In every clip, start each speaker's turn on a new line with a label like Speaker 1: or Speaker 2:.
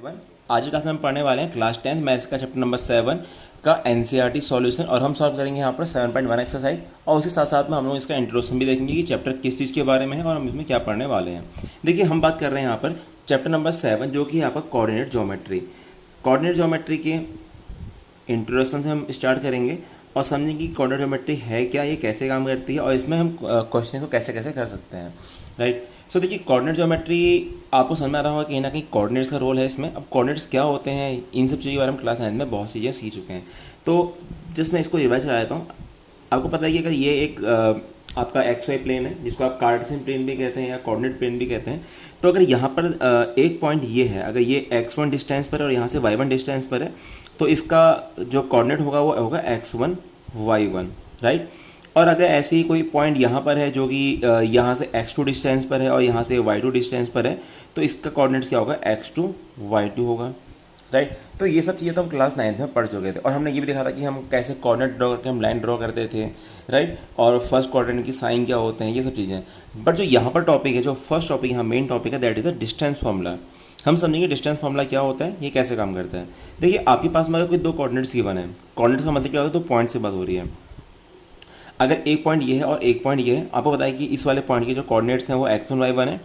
Speaker 1: Everyone, आज की class में हम पढ़ने वाले हैं क्लास 10th मैथ्स का चैप्टर नंबर 7 का एनसीईआरटी सॉल्यूशन और हम सॉल्व करेंगे यहाँ पर 7.1 एक्सरसाइज और उसी साथ साथ में हम लोग इसका इंट्रोडक्शन भी देखेंगे कि चैप्टर किस चीज़ के बारे में है और हम इसमें क्या पढ़ने वाले हैं। देखिए, हम बात कर रहे हैं यहाँ पर चैप्टर नंबर 7 जो कि है आपका कोऑर्डिनेट ज्योमेट्री। कोऑर्डिनेट ज्योमेट्री के इंट्रोडक्शन से हम स्टार्ट करेंगे और समझेंगे कि कोऑर्डिनेट ज्योमेट्री है क्या, ये कैसे काम करती है और इसमें हम क्वेश्चन को कैसे कैसे कर सकते हैं। राइट। सो देखिए, कोऑर्डिनेट ज्योमेट्री आपको समझ में आ रहा होगा कहीं ना कहीं कोऑर्डिनेट्स का रोल है इसमें। अब कोऑर्डिनेट्स क्या होते हैं, इन सब चीज़ों के बारे में क्लास 9 में बहुत चीज़ें सीख चुके हैं। तो जिसमें इसको रिवाइज करा देता हूँ। आपको पता है कि अगर ये एक आपका एक्स वाई प्लेन है जिसको आप कार्टेशियन प्लेन भी कहते हैं या कोऑर्डिनेट प्लेन भी कहते हैं, तो अगर यहाँ पर एक पॉइंट ये है, अगर ये x1 डिस्टेंस पर है और यहाँ से y1 डिस्टेंस पर है, तो इसका जो कोऑर्डिनेट होगा वो होगा x1 y1। राइट। और अगर ऐसे ही कोई पॉइंट यहाँ पर है जो कि यहाँ से x2 डिस्टेंस पर है और यहाँ से y2 डिस्टेंस पर है, तो इसका कोऑर्डिनेट्स क्या होगा, x2 y2 होगा। राइट। तो ये सब चीज़ें तो हम क्लास 9 में पढ़ चुके थे और हमने ये भी देखा था कि हम कैसे कोऑर्डिनेट ड्रॉ करके हम लाइन ड्रॉ करते थे। राइट। और फर्स्ट कोऑर्डिनेट की साइन क्या होते हैं, ये सब चीज़ें। बट जो यहाँ पर टॉपिक है, जो फर्स्ट टॉपिक यहाँ मेन टॉपिक है, that is the distance formula. हम समझेंगे डिस्टेंस फार्मूला क्या होता है, ये कैसे काम करता है। देखिए, आपके पास में अगर कोई दो कोऑर्डिनेट्स गिवन है, कोऑर्डिनेट्स का मतलब क्या होता है, तो पॉइंट से बात हो रही है। अगर एक पॉइंट ये है और एक पॉइंट ये है, आपको बताया कि इस वाले पॉइंट के जो कोऑर्डिनेट्स हैं वो x1 y1 है,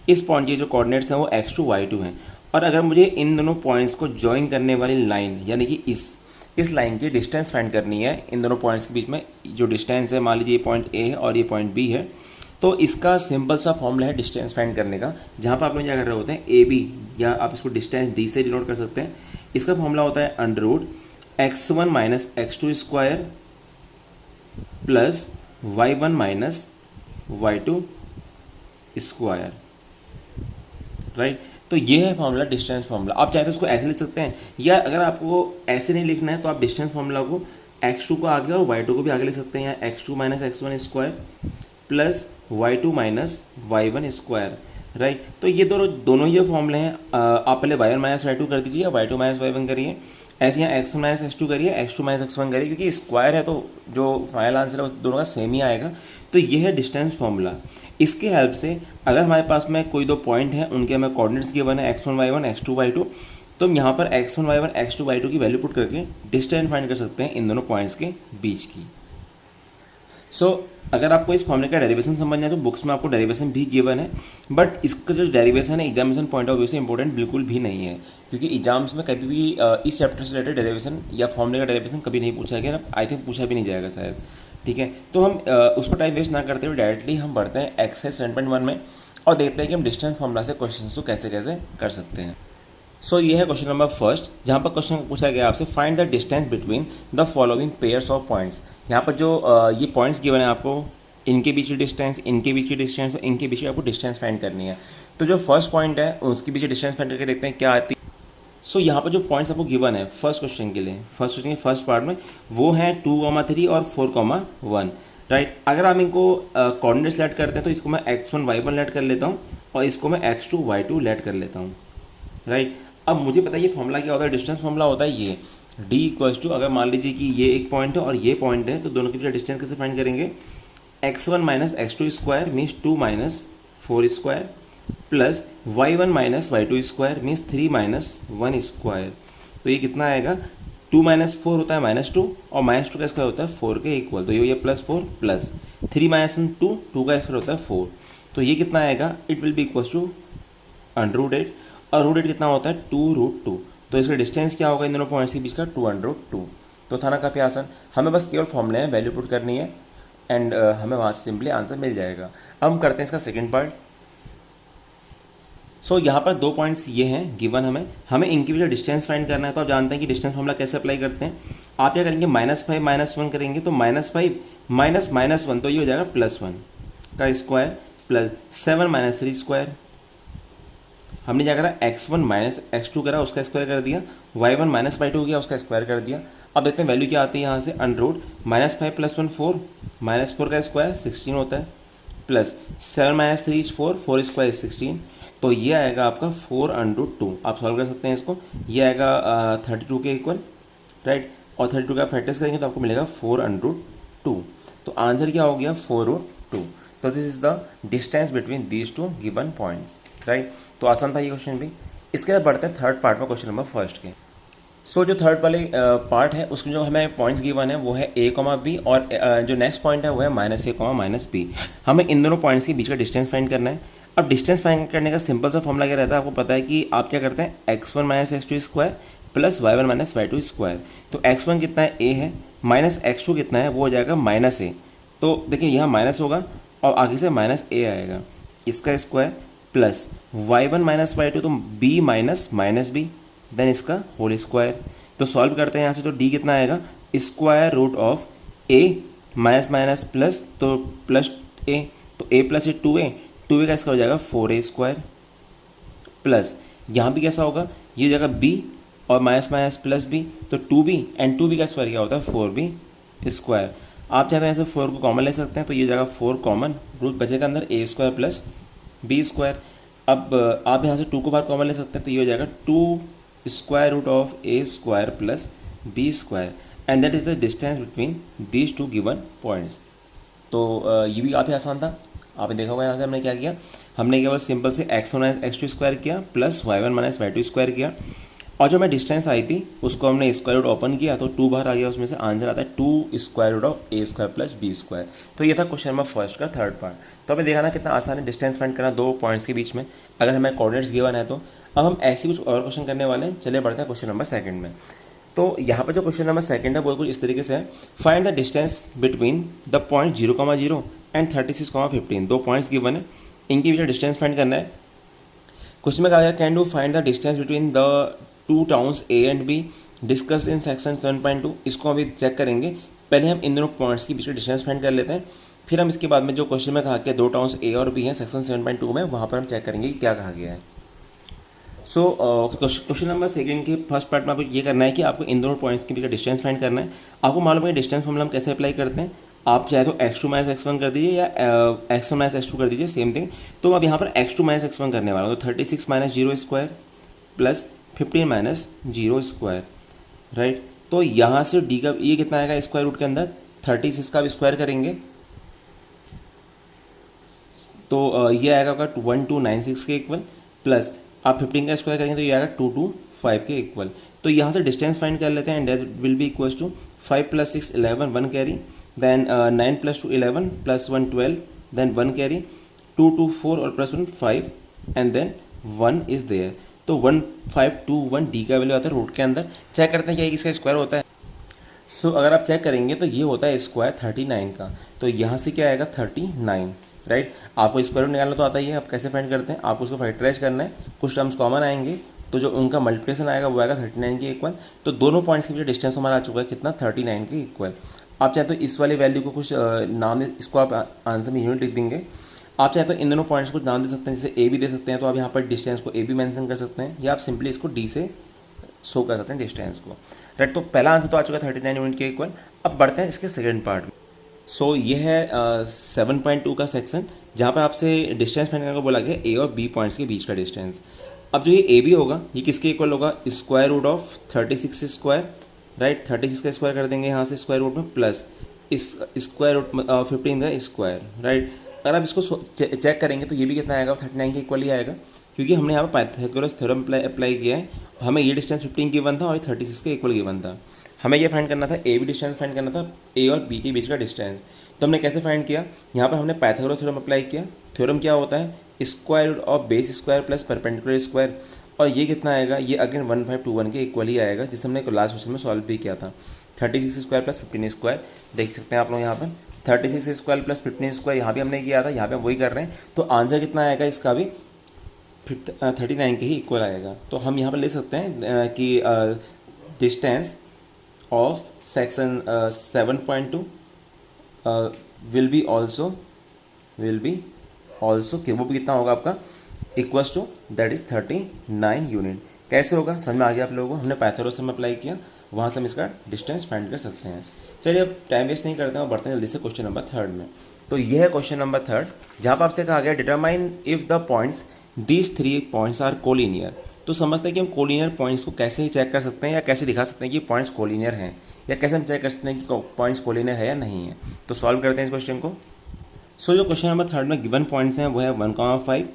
Speaker 1: इस पॉइंट के जो कोऑर्डिनेट्स हैं वो x2 y2 हैं। और अगर मुझे इन दोनों पॉइंट्स को जॉइन करने वाली लाइन यानी कि इस लाइन की डिस्टेंस फाइंड करनी है, इन दोनों पॉइंट्स के बीच में जो डिस्टेंस है, मान लीजिए ये पॉइंट ए है और ये पॉइंट बी है, तो इसका सिंपल सा फॉर्मूला है डिस्टेंस फाइंड करने का, जहाँ पर आप लोग क्या कर रहे होते हैं, ए बी या आप इसको डिस्टेंस डी से डिनोट कर सकते हैं। इसका फॉर्मूला होता है under root x1 minus x2 square plus y1 minus y2 square. Right. तो ये है फॉर्मूला, डिस्टेंस फार्मूला। आप चाहे तो इसको ऐसे लिख सकते हैं, या अगर आपको ऐसे नहीं लिखना है तो आप डिस्टेंस फार्मूला को x2 को आगे और y2 को भी आगे लिख सकते हैं, या x2 minus x1 square plus y2 minus y1 square. Right. तो ये दोनों ये फॉर्मूले हैं। आप पहले y1 माइनस y2 कर दीजिए या y2 माइनस y1 करिए, ऐसे यहाँ x1 माइनस x2 करिए, x2 माइनस x1 करिए, क्योंकि स्क्वायर है तो जो फाइनल आंसर है उस दोनों का सेम ही आएगा। तो ये है डिस्टेंस फार्मूला। इसके हेल्प से अगर हमारे पास में कोई दो पॉइंट हैं, उनके हमें कोऑर्डिनेट्स गिवन है x1 y1 x2 y2, तो हम यहाँ पर x1 y1 x2 y2 की वैल्यू पुट करके डिस्टेंस फाइंड कर सकते हैं इन दोनों पॉइंट्स के बीच की। अगर आपको इस फॉर्मूले का डेरिवेशन समझना है तो बुक्स में आपको डेरिवेशन भी गिवन है, बट इसका जो डेरिवेशन है एग्जामिनेशन पॉइंट ऑफ व्यू से इंपॉर्टेंट बिल्कुल भी नहीं है, क्योंकि एग्जाम्स में कभी भी इस चैप्टर से रिलेटेड डेरिवेशन या फॉर्मूले का डेरिवेशन कभी नहीं पूछा गया, आई थिंक पूछा भी नहीं जाएगा शायद। ठीक है, तो हम उस पर टाइम वेस्ट ना करते हुए डायरेक्टली हम बढ़ते हैं एक्सरसाइज 7.1 में और देखते हैं कि हम डिस्टेंस फॉर्मूला से क्वेश्चन को कैसे कैसे कर सकते हैं। ये है क्वेश्चन नंबर फर्स्ट, जहाँ पर क्वेश्चन पूछा गया आपसे, find the distance between the following pairs of points. यहाँ पर जो ये पॉइंट्स गिवन है आपको, इनके बीच की डिस्टेंस, इनके बीच की डिस्टेंस, इनके बीच की आपको डिस्टेंस फाइंड करनी है। तो जो फर्स्ट पॉइंट है उसके बीच डिस्टेंस फाइंड करके देखते हैं क्या आती है। यहाँ पर जो पॉइंट्स आपको गिवन है फर्स्ट क्वेश्चन के लिए, फर्स्ट क्वेश्चन के फर्स्ट पार्ट में, वो हैं 2,3 और 4,1। राइट। अगर हम इनको कोऑर्डिनेट्स लेट करते हैं तो इसको मैं x1 y1 लेट कर लेता हूँ और इसको मैं x2 y2 लेट कर लेता हूँ। राइट। अब मुझे पता है ये फॉर्मूला क्या होता है, डिस्टेंस फॉर्मूला होता है ये d इक्वल्स टू, अगर मान लीजिए कि ये एक पॉइंट है और ये पॉइंट है, तो दोनों के बीच डिस्टेंस कैसे फाइंड करेंगे, x1 minus x2 square means 2 minus 4 square plus y1 minus y2 square means 3 minus 1 square. तो ये कितना आएगा, 2 माइनस 4 होता है -2 और -2 का स्क्वायर होता है 4 के इक्वल, तो ये +4 प्लस 3 माइनस 2, 2 का स्क्वायर होता है 4, तो ये कितना आएगा, it will be equals to under root 8, और रूट 8 कितना होता है 2√2। तो इसका डिस्टेंस क्या होगा इन दोनों पॉइंट्स के बीच का, 2√2। तो था ना काफ़ी आसान, हमें बस केवल फॉर्मूले में वैल्यू पुट करनी है एंड हमें वहाँ से सिंपली आंसर मिल जाएगा। अब हम करते हैं इसका सेकंड पार्ट। यहाँ पर दो पॉइंट्स ये हैं गिवन, हमें इनके बीच डिस्टेंस फाइंड करना है। तो आप जानते हैं कि डिस्टेंस फॉर्मूला कैसे अप्लाई करते हैं। आप क्या करेंगे, -5 -1 करेंगे, तो -5 माइनस -1, तो ये हो जाएगा +1 का स्क्वायर प्लस 7 माइनस 3 स्क्वायर। हमने क्या करा, x1 माइनस x2 करा, उसका स्क्वायर कर दिया, y1 माइनस y2 किया, उसका स्क्वायर कर दिया। अब देखते हैं वैल्यू क्या आती है यहाँ से, अंडर रूट -5 + 1 4, -4 का स्क्वायर 16 होता है, प्लस 7 माइनस 3 4, 4 स्क्वायर 16, तो ये आएगा आपका 4√2। आप सॉल्व कर सकते हैं इसको, ये आएगा 32 के इक्वल। राइट। और 32 का फैक्टर्स करेंगे तो आपको मिलेगा 4√2। तो आंसर क्या हो गया, 4√2। तो this is the distance between these two given points. Right. तो आसान था ये क्वेश्चन भी। इसके बाद बढ़ते हैं थर्ड पार्ट में क्वेश्चन नंबर फर्स्ट के। सो जो थर्ड वाले पार्ट है उसमें जो हमें पॉइंट्स गिवन है वो है ए कॉमा बी, और जो नेक्स्ट पॉइंट है वो है माइनस ए कॉमा माइनस बी। हमें इन दोनों पॉइंट्स के बीच का डिस्टेंस फाइंड करना है। अब डिस्टेंस फाइंड करने का सिंपल सा फॉर्मूला क्या रहता है, आपको पता है कि आप क्या करते हैं, x one minus x two square plus y one minus y two square. तो एक्स वन कितना है, ए है, माइनस एक्स टू कितना है, वो हो जाएगा माइनस ए। तो देखिए यहाँ माइनस होगा और आगे से माइनस ए आएगा, इसका square plus y one minus y two, तो b minus minus b, then इसका होल स्क्वायर। तो सॉल्व करते हैं यहाँ से, तो डी कितना आएगा, square root of a minus minus plus, तो प्लस ए, तो ए प्लस ए, टू ए का इसका हो जाएगा 4a स्क्वायर, प्लस यहाँ भी कैसा होगा, ये हो जाएगा बी और माइनस माइनस प्लस बी, तो 2b एंड 2b का स्क्वायर क्या होता है 4b स्क्वायर। आप चाहते हैं ऐसे 4 को कॉमन ले सकते हैं, तो ये हो जाएगा 4 कॉमन, रूट बचेगा अंदर a square plus b square. अब आप यहाँ से 2 को बाहर कॉमन ले सकते हैं, तो ये हो जाएगा 2 square root of a square plus b square, and that is the distance between these two given points. तो ये भी काफ़ी आसान था। आपने देखा होगा यहाँ से हमने क्या किया, हमने केवल सिंपल से x one x two square किया plus y one minus y two square किया, और जो हमें डिस्टेंस आई थी उसको हमने स्क्वायर रूट ओपन किया, तो 2 बाहर आ गया, उसमें से आंसर आता है 2 square root of a square plus B square. तो ये था क्वेश्चन नंबर फर्स्ट का थर्ड पार्ट। तो हमें देखा ना कितना आसान है डिस्टेंस फाइंड करना दो पॉइंट्स के बीच में, अगर हमें कोऑर्डिनेट्स गिवन है तो। अब हम ऐसे कुछ और क्वेश्चन करने वाले हैं, चलिए बढ़ते हैं क्वेश्चन नंबर सेकंड में। तो यहाँ पर जो क्वेश्चन नंबर सेकंड है वो कुछ इस तरीके से है, find the distance between the point 0,0 and 36,15। दो पॉइंट्स गिवन है, इनके बीच में डिस्टेंस फाइंड करना है। क्वेश्चन में कहा गया can do find the distance between the two towns A and be discuss in section 7.2। इसको अभी चेक करेंगे, पहले हम इन दोनों पॉइंट्स के बीच में डिस्टेंस फाइंड कर लेते हैं, फिर हम इसके बाद में जो क्वेश्चन में कहा कि दो टाउन्स ए और बी हैं सेक्शन 7.2 में, वहाँ पर हम चेक करेंगे कि क्या कहा गया है। सो क्वेश्चन नंबर सेकंड के फर्स्ट पार्ट में आपको ये करना है कि आपको इन दोनों पॉइंट्स के बीच का डिस्टेंस फाइंड करना है। आपको मालूम है डिस्टेंस फॉर्मूला हम कैसे अप्लाई करते हैं, आप चाहे तो x2 माइनस x1 कर दीजिए या x1 माइनस x2 कर दीजिए, सेम थिंग। तो अब यहाँ पर x2 माइनस x1 करने वाला हूँ, तो 36 minus 0 square plus 15 minus 0 square, right. तो यहाँ से d का ये कितना आएगा स्क्वायर रूट के अंदर 36 का भी स्क्वायर करेंगे, तो ये आएगा आपका 1296 के इक्वल, प्लस आप 15 का स्क्वायर करेंगे तो ये आएगा 225 के इक्वल। तो यहाँ से डिस्टेंस फाइंड कर लेते हैं, and that will be equals to 5 plus 6 11 1 carry, then 9 plus 2 11 plus 1 12, then 1 carry, 2 2 4 और plus 1 5, and then 1 is there. तो 1521 डी का वैल्यू आता है रूट के अंदर। चेक करते हैं क्या इसका स्क्वायर होता है। सो अगर आप चेक करेंगे तो ये होता है स्क्वायर 39 का, तो यहाँ से क्या आएगा 39, राइट। आपको स्क्वायर रूट निकालना तो आता ही है, आप कैसे फाइंड करते हैं, आपको उसको फैक्टराइज करना है, कुछ टर्म्स कॉमन आएंगे, तो जो उनका मल्टीप्लिकेशन आएगा वो आएगा 39 के इक्वल। तो दोनों पॉइंट्स के बीच डिस्टेंस हमारा आ चुका है कितना 39 के इक्वल। आप चाहे तो इस वाली वैल्यू को कुछ नाम दे, इसको आप आंसर में यूनिट लिख देंगे। आप चाहे तो इन दोनों पॉइंट्स को नाम दे सकते हैं, जैसे ए भी दे सकते हैं, तो आप यहाँ पर डिस्टेंस को ए भी मेंशन कर सकते हैं, या आप सिंपली इसको डी से शो कर सकते हैं डिस्टेंस को, राइट। तो पहला आंसर तो आ चुका है 39 यूनिट के इक्वल। अब बढ़ते हैं इसके सेकंड पार्ट में। सो ये है 7.2 का सेक्शन, जहाँ पर आपसे डिस्टेंस फाइंड करने को बोला गया ए और बी पॉइंट्स के बीच का डिस्टेंस। अब जो ये ए बी होगा ये किसके इक्वल होगा, square root of 36 square, right. 36 का स्क्वायर कर देंगे यहाँ से स्क्वायर रूट में, प्लस इस स्क्वायर रूट 15 का स्क्वायर, राइट। अगर आप इसको चेक करेंगे तो ये भी कितना आएगा 39 के इक्वल ही आएगा, क्योंकि हमने यहाँ पर पाइथागोरस थ्योरम अप्लाई किया है। हमें ये डिस्टेंस 15 गिवन था और 36 के इक्वल गिवन था। हमें ये फाइंड करना था ए बी डिस्टेंस फाइंड करना था, ए और बी के बीच का डिस्टेंस। तो हमने कैसे फाइंड किया, यहाँ पर हमने पाइथागोरस थ्योरम अप्लाई किया। थ्योरम क्या होता है, square root of base square plus perpendicular square, और ये कितना आएगा, ये अगेन 1521 के इक्वल ही आएगा, जिसे हमने लास्ट क्वेश्चन में सॉल्व भी किया था। 36 स्क्वायर प्लस 15 स्क्वायर देख सकते हैं आप लोग यहाँ पर, 36 स्क्वायर प्लस 15 स्क्वायर यहाँ भी हमने किया था, यहाँ पे हम वही कर रहे हैं। तो आंसर कितना आएगा इसका भी 39 के ही इक्वल आएगा। तो हम यहाँ पर ले सकते हैं कि distance of section 7.2 will be also कि वो भी कितना होगा आपका equals to that is 39 unit. कैसे होगा समझ में आ गया आप लोगों को, हमने पाइथागोरस में अप्लाई किया, वहाँ से हम इसका डिस्टेंस फाइंड कर सकते हैं। चलिए अब टाइम वेस्ट नहीं करते हैं और बढ़ते हैं जल्दी से क्वेश्चन नंबर थर्ड में। तो यह है क्वेश्चन नंबर थर्ड, जहाँ पर आपसे कहा गया determine if the points these 3 points are collinear. तो समझते हैं कि हम कोलिनियर पॉइंट्स को कैसे ही चेक कर सकते हैं या कैसे दिखा सकते हैं कि पॉइंट्स कोलिनियर हैं, या कैसे हम चेक कर सकते हैं कि पॉइंट्स कोलिनियर है या नहीं है। तो सॉल्व करते हैं इस क्वेश्चन को। सो जो क्वेश्चन नंबर थर्ड में गिवन पॉइंट्स हैं वो है 1,5,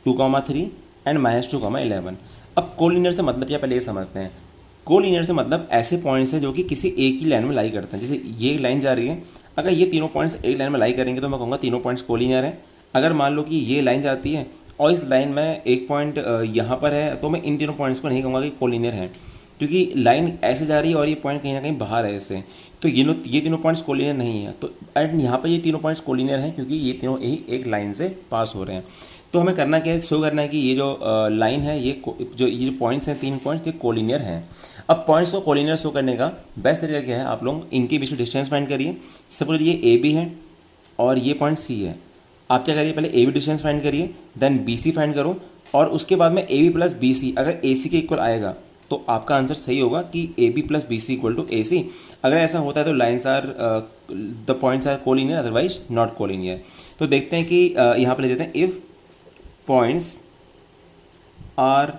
Speaker 1: 2,3 एंड -2,11। अब कोलिनियर से मतलब क्या, पहले ये समझते हैं। कोलिनियर से मतलब ऐसे पॉइंट्स हैं जो कि किसी एक ही लाइन में लाई करते हैं। जैसे ये लाइन जा रही है, अगर ये तीनों पॉइंट्स एक लाइन में लाई करेंगे तो मैं कहूँगा तीनों पॉइंट्स कोलिनियर हैं। अगर मान लो कि ये लाइन जाती है और इस लाइन में एक पॉइंट यहाँ पर है, तो मैं इन तीनों पॉइंट्स को नहीं कहूँगा कि कोलिनियर है, क्योंकि लाइन ऐसे जा रही है और ये पॉइंट कहीं ना कहीं बाहर है ऐसे, तो ये तीनों पॉइंट्स कोलिनियर नहीं है। तो एंड यहाँ पर ये तीनों पॉइंट्स कोलिनियर हैं क्योंकि ये तीनों ही एक लाइन से पास हो रहे हैं। तो हमें करना क्या है, शो करना है कि ये जो लाइन है, ये जो पॉइंट्स हैं, तीन पॉइंट्स, ये कोलिनियर हैं। अब पॉइंट्स को कोलिनियर शो करने का बेस्ट तरीका क्या है, आप लोग इनके बीच में डिस्टेंस फाइंड करिए। सपोज ये ए बी है और ये पॉइंट सी है। आप क्या करिए, पहले ए बी डिस्टेंस फाइंड करिए, देन बी सी फाइंड करो, और उसके बाद में A B plus B C अगर ए सी के इक्वल आएगा तो आपका आंसर सही होगा कि A B plus B c equal to a c. अगर ऐसा होता है तो lines are the points are collinear, otherwise not collinear. तो देखते हैं कि यहाँ पर ले देते हैं, if points are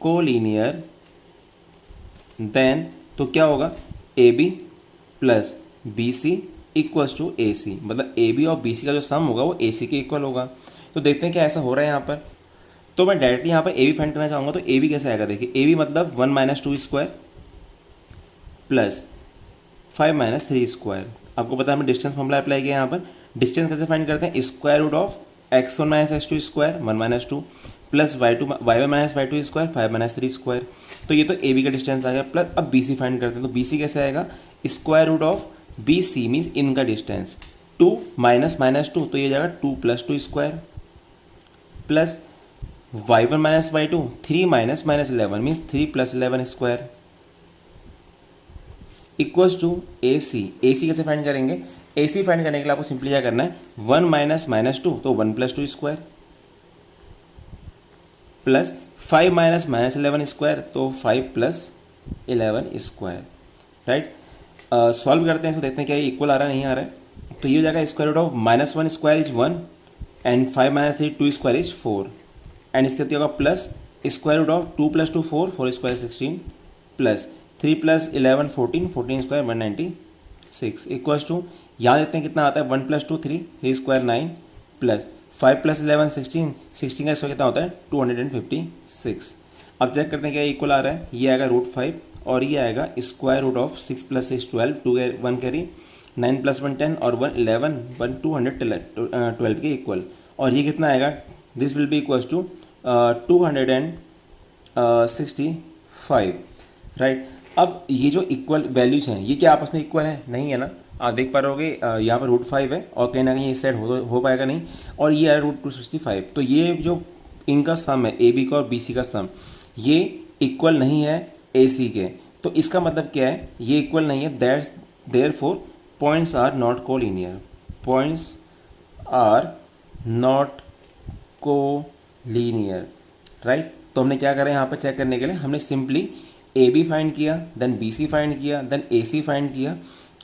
Speaker 1: collinear then, तो क्या होगा, a B plus B c equals to a c, मतलब ए बी और बी सी का जो सम होगा वो ए सी के इक्वल होगा। तो देखते हैं क्या ऐसा हो रहा है यहाँ पर। तो मैं डायरेक्टली यहाँ पर ए बी फाइंड करना चाहूँगा, तो ए बी कैसे आएगा, देखिए ए बी मतलब 1 minus 2 square plus 5 minus 3 square. आपको पता है हमें डिस्टेंस फॉर्मूला अप्लाई किया यहाँ पर। डिस्टेंस कैसे फाइंड करते हैं, square root of x1 minus x2 square 1 minus 2 plus y1 minus y2 square 5 minus 3 square. तो ये तो ए बी का डिस्टेंस आ गया। प्लस अब बी सी फाइंड करते हैं, तो बी सी कैसे आएगा, square root of b c means इनका डिस्टेंस 2 माइनस माइनस 2, तो ये जाएगा 2 plus 2 square plus y1 minus y2 3 minus minus 11 means 3 plus 11 square equals to a c. A c कैसे फाइंड करेंगे, ए सी फाइंड करने के लिए आपको सिंपली क्या करना है, 1 माइनस माइनस 2 तो 1 plus 2 square plus 5 minus minus 11 square तो 5 प्लस 11 स्क्वायर, राइट। सॉल्व करते हैं इसको, देखते हैं क्या ये इक्वल आ रहा है नहीं आ रहा है। तो ये हो जाएगा square root of minus 1 square is 1 and 5 minus 3 2 square is 4 and इसके होगा plus square root of 2 plus 2 4 4 square 16 plus 3 plus 11 14 14 square 196 equals to, यहाँ देखते हैं कितना आता है, 1 प्लस 2 3 3 स्क्वायर 9 प्लस 5 प्लस 11 16 16 का स्क्वायर कितना होता है 256। अब चेक करते हैं क्या इक्वल आ रहा है, ये आएगा √5 और ये आएगा square root of 6 plus 6 12 2 1 carry 9 plus 1 10 और 1 11 1 212 के इक्वल, और ये कितना आएगा, this will be equals to 265, right. अब ये जो इक्वल वैल्यूज हैं ये क्या आपस में इक्वल है, नहीं है ना। आप देख पा रहोगे यहाँ पर √5 है और कहीं ना कहीं इस साइड हो पाएगा नहीं, और ये है √265। तो ये जो इनका सम है ए बी का और बी सी का सम, ये इक्वल नहीं है ए सी के। तो इसका मतलब क्या है, ये इक्वल नहीं है, that's therefore points are not collinear, points are not collinear, right. तो हमने क्या करा यहाँ पर चेक करने के लिए, हमने सिंपली ए बी फाइंड किया, देन बी सी फाइंड किया, देन ए सी फाइंड किया,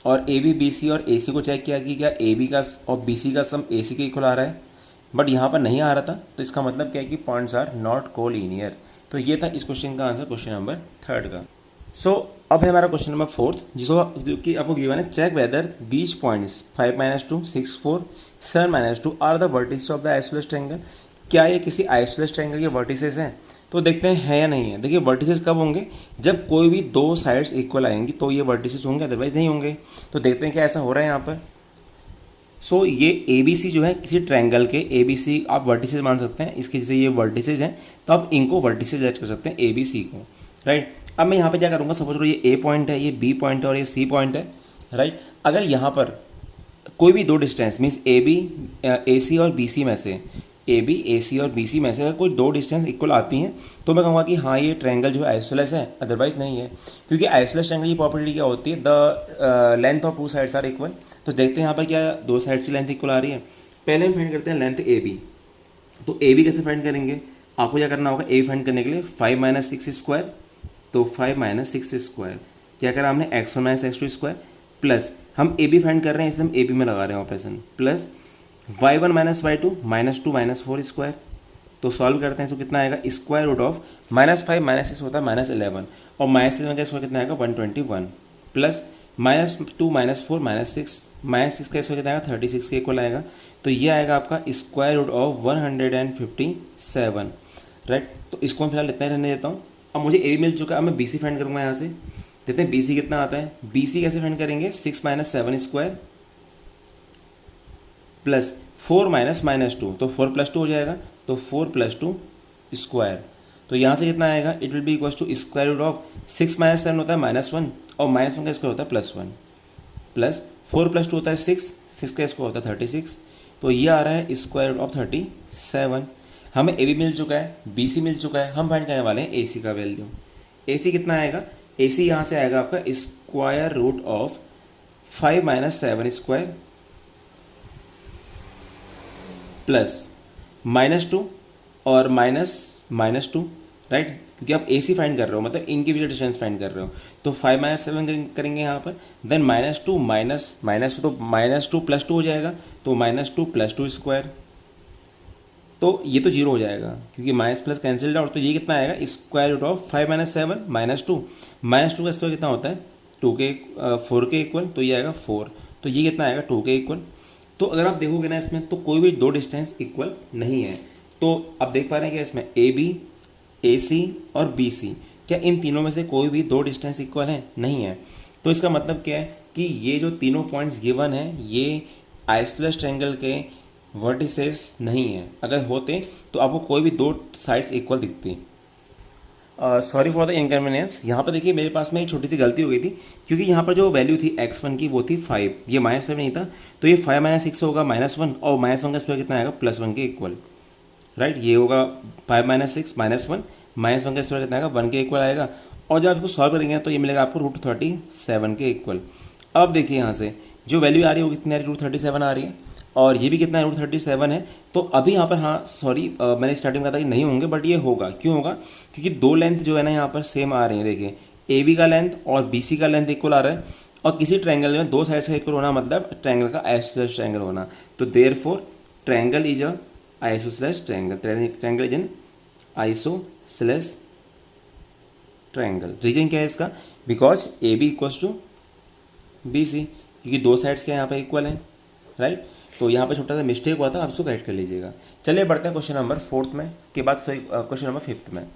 Speaker 1: और ए बी बी सी और ए सी को चेक किया कि क्या ए बी का और बी सी का सम ए सी के इक्वल आ रहा है, बट यहाँ पर नहीं आ रहा था। तो इसका मतलब क्या है कि पॉइंट्स आर नॉट कोलिनियर। तो ये था इस क्वेश्चन का आंसर, क्वेश्चन नंबर 3 का। सो अब है हमारा क्वेश्चन नंबर 4 जो कि आपको गिवन है, चेक वेदर बीच points 5 minus 2 6 4 7 minus 2 are the vertices of the isosceles triangle. क्या ये किसी आइसोलेस ट्रायंगल के वर्टिसेस हैं, तो देखते हैं है या नहीं है। देखिए वर्टिसेस कब होंगे, जब कोई भी दो साइड्स इक्वल आएंगी तो ये वर्टिसेस होंगे, अदरवाइज नहीं होंगे। तो देखते हैं क्या ऐसा हो रहा है यहाँ पर। सो ये ए बी सी जो है किसी ट्रायंगल के, ए बी सी आप वर्टिसेस मान सकते हैं, इसके जैसे ये वर्टिसेस हैं तो आप इनको वर्टिसेस लेट कर सकते हैं ए बी सी को, राइट। अब मैं यहाँ पे क्या करूँगा, सपोज करो ये ए पॉइंट है, ये बी पॉइंट है और ये सी पॉइंट है, राइट। अगर यहाँ पर कोई भी दो डिस्टेंस मीन्स ए बी ए सी और बी सी में से, ए बी ए सी और बी सी में से अगर कोई दो डिस्टेंस इक्वल आती हैं तो मैं कहूँगा कि हाँ ये ट्रायंगल जो है आइसोलेस है, अदरवाइज नहीं है। क्योंकि आइसोलेस ट्रायंगल की प्रॉपर्टी क्या होती है, the length of two sides are equal. तो देखते हैं यहाँ पर क्या दो साइड्स की लेंथ इक्वल आ रही है। पहले हम फाइंड करते हैं लेंथ ए बी। तो ए बी कैसे फाइंड करेंगे, आपको क्या करना होगा, ए बी फाइंड करने के लिए 5 माइनस 6 स्क्वायर, तो 5 माइनस 6 स्क्वायर क्या करा हमने, x1 minus x2 square plus हम ए बी फाइंड कर रहे हैं इसलिए हम ए बी में लगा रहे हैं operation, plus y1 minus y2 minus 2 minus 4 square. तो सॉल्व करते हैं तो कितना आएगा, स्क्वायर रूट ऑफ -5 -6 होता है -11 और -11 का स्क्वायर कितना आएगा 121 प्लस -2 -4 -6 का स्क्वायर कितना आएगा 36 के इक्वल आएगा। तो ये आएगा आपका स्क्वायर रूट ऑफ 157, राइट। तो इसको मैं फिलहाल इतना ही रहने देता हूँ। अब मुझे ए मिल चुका है, अब मैं बी सी फाइंड करूँगा यहाँ से। देखते हैं बी सी कितना आता है। बी सी कैसे फाइंड करेंगे, 6 minus 7 square plus 4 minus minus 2, तो 4 प्लस 2 हो जाएगा, तो 4 प्लस 2 स्क्वायर। तो यहाँ से कितना आएगा, it will be equal to square root of 6 minus 7 होता है -1 और -1 का स्क्वायर होता है +1 प्लस 4 प्लस 2 होता है 6, 6 का स्क्वायर होता है 36, तो ये आ रहा है स्क्वायर रूट ऑफ 37। हमें ए बी मिल चुका है, बी सी मिल चुका है, हम फाइंड करने वाले हैं ए सी का वैल्यू। ए सी कितना आएगा, ए सी यहाँ से आएगा आपका square root of 5 minus 7 square plus -2 और -2, राइट, क्योंकि आप ए सी फाइंड कर रहे हो, मतलब इनके बीच डिस्टेंस फाइंड कर रहे हो। तो 5 माइनस 7 करेंगे यहाँ पर, देन -2 माइनस -2, तो -2 प्लस 2 हो जाएगा, तो -2 प्लस 2 स्क्वायर, तो ये तो जीरो हो जाएगा क्योंकि माइनस प्लस कैंसिल्ड आउट। तो ये कितना आएगा, स्क्वायर रूट ऑफ 5 माइनस 7 -2, -2 का स्क्वायर कितना होता है 2 के 4 के इक्वल, तो ये आएगा 4, तो ये कितना आएगा 2 के इक्वल। तो अगर आप देखोगे ना इसमें, तो कोई भी दो डिस्टेंस इक्वल नहीं है। तो आप देख पा रहे हैं कि इसमें ए बी, ए सी और बी सी, क्या इन तीनों में से कोई भी दो डिस्टेंस इक्वल है, नहीं है। तो इसका मतलब क्या है कि ये जो तीनों पॉइंट्स गिवन है ये आइसोसेलेस ट्रायंगल के वर्टिसेस नहीं है। अगर होते तो आपको कोई भी दो साइड्स इक्वल दिखती। सॉरी फॉर द इनकन्वीनियंस, यहाँ पर देखिए मेरे पास में एक छोटी सी गलती हो गई थी, क्योंकि यहाँ पर जो वैल्यू थी x1 की वो थी 5, ये -5 नहीं था, तो ये 5 माइनस 6 होगा -1 और -1 का स्क्वायर कितना आएगा +1 के इक्वल, राइट। ये होगा 5 माइनस 6 -1, -1 का स्क्वायर कितना आएगा 1 के इक्वल आएगा। और जब आप इसको सॉल्व करेंगे तो ये मिलेगा आपको √37 के इक्वल। अब देखिए यहाँ से जो वैल्यू आ रही है वो कितनी आ रही है, √37 आ रही है, और ये भी कितना है √37 है। तो अभी यहाँ पर, हाँ सॉरी, मैंने स्टार्टिंग में कहा था कि नहीं होंगे, बट ये होगा। क्यों होगा, क्योंकि दो लेंथ जो है ना यहाँ पर सेम आ रही है। देखिए ए बी का लेंथ और बी सी का लेंथ इक्वल आ रहा है, और किसी ट्रायंगल में दो साइड का इक्वल होना मतलब ट्रायंगल का आइसोसेलेस ट्रायंगल होना। तो therefore triangle is a isosceles triangle, triangle is an isosceles triangle. Reason क्या है इसका, because A B equals to B C, क्योंकि दो साइड्स के यहाँ पर इक्वल हैं, राइट। तो यहाँ पे छोटा सा मिस्टेक हुआ था, आप इसको करेक्ट कर लीजिएगा। चलिए बढ़ते हैं क्वेश्चन नंबर 4 में के बाद क्वेश्चन नंबर 5 में।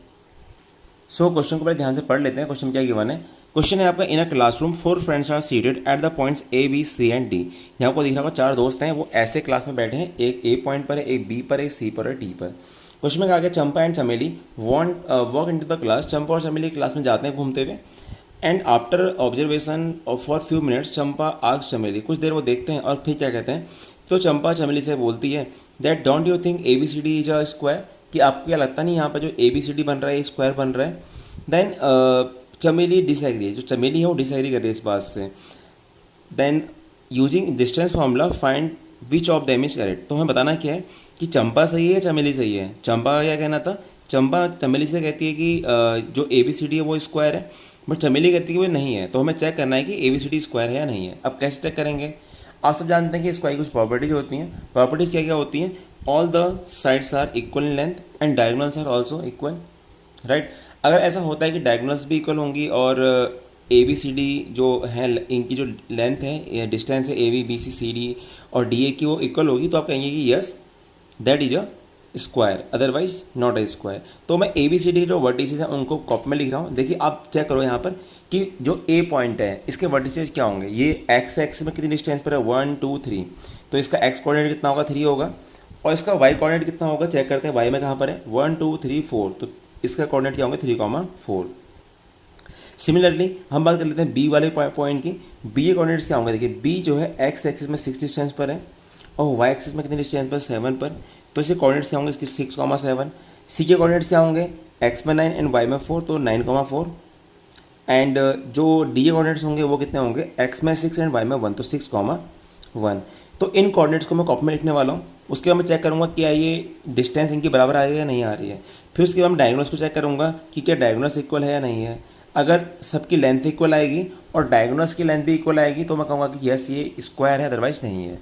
Speaker 1: सो क्वेश्चन को पहले ध्यान से पढ़ लेते हैं। क्वेश्चन क्या गिवन है, क्वेश्चन है आपका, in a classroom 4 friends are seated at the points a B c and d. यहाँ को दिख रहा होगा 4 दोस्त हैं, वो ऐसे क्लास में बैठे हैं, एक ए पॉइंट पर है, एक बी पर, एक सी पर और डी पर। क्वेश्चन में कहा गया Champa and Chameli walk into the class. Champa और चमेली क्लास में जाते हैं घूमते हुए, and after observation for few minutes Champa asks Chameli, कुछ देर वो देखते हैं और फिर क्या कहते हैं, तो चंपा चमेली से बोलती है that don't you think A B C D is a square, कि आपको क्या लगता नहीं यहाँ पर जो ए बी सी डी बन रहा है स्क्वायर बन रहा है। देन चमेली डिसएग्री, जो चमेली है वो डिसएग्री कर रही है इस बात से। Then using distance formula find which of them is correct. तो हमें बताना क्या है कि चंपा सही है चमेली सही है। चंपा का क्या कहना था, चंपा चमेली से कहती है कि जो ए बी सी डी है वो स्क्वायर है, बट चमेली कहती है कि वो नहीं है। तो हमें चेक करना है कि A B C D square है या नहीं है। अब कैसे चेक करेंगे, आप सब जानते हैं कि स्क्वायर की कुछ प्रॉपर्टीज होती हैं। प्रॉपर्टीज क्या क्या होती हैं, all the sides are equal in length and diagonals are also equal, right. अगर ऐसा होता है कि डायगोनल्स भी इक्वल होंगी और ए बी सी डी जो है इनकी जो लेंथ है, डिस्टेंस है A B B C C D और डी ए की वो इक्वल होगी, तो आप कहेंगे कि yes that is a square, otherwise not a square. तो मैं ए बी सी डी के जो वर्टिसेस हैं उनको कॉपी में लिख रहा हूँ। देखिए आप चेक करो यहाँ पर कि जो ए पॉइंट है इसके वर्टिसेस क्या होंगे, ये एक्स एक्स में कितनी डिस्टेंस पर है 1 2 3, तो इसका एक्स कोऑर्डिनेट कितना होगा 3 होगा, और इसका वाई कोऑर्डिनेट कितना होगा चेक करते हैं, वाई में कहाँ पर है 1 2 3 4, तो इसका कोऑर्डिनेट क्या होंगे 3,4। सिमिलरली हम बात कर लेते हैं बी वाले पॉइंट की। बी के कोऑर्डिनेट्स क्या होंगे, देखिए बी जो है एक्स एक्सिस में 6 डिस्टेंस पर है और वाई एक्सिस में कितने डिस्टेंस पर 7 पर, तो इसके कोऑर्डिनेट्स क्या होंगे इसके 6,7। सी के कोऑर्डिनेट्स क्या होंगे एक्स में 9 एंड वाई में 4, तो 9,4। एंड जो डी के कोऑर्डिनेट्स होंगे वो कितने होंगे एक्स में 6 एंड वाई में 1, तो 6,1। तो इन कोऑर्डिनेट्स को मैं कॉपी में लिखने वाला हूँ। उसके बाद मैं चेक करूँगा क्या ये डिस्टेंस इनकी बराबर आ रही है या नहीं आ रही है। फिर उसके बाद मैं डायगोनल्स को चेक करूँगा कि क्या डायगोनल्स इक्वल है या नहीं है। अगर सबकी लेंथ इक्वल आएगी और डायगोनल्स की लेंथ भी इक्वल आएगी तो मैं कहूँगा कि यस ये स्क्वायर है, अदरवाइज नहीं है।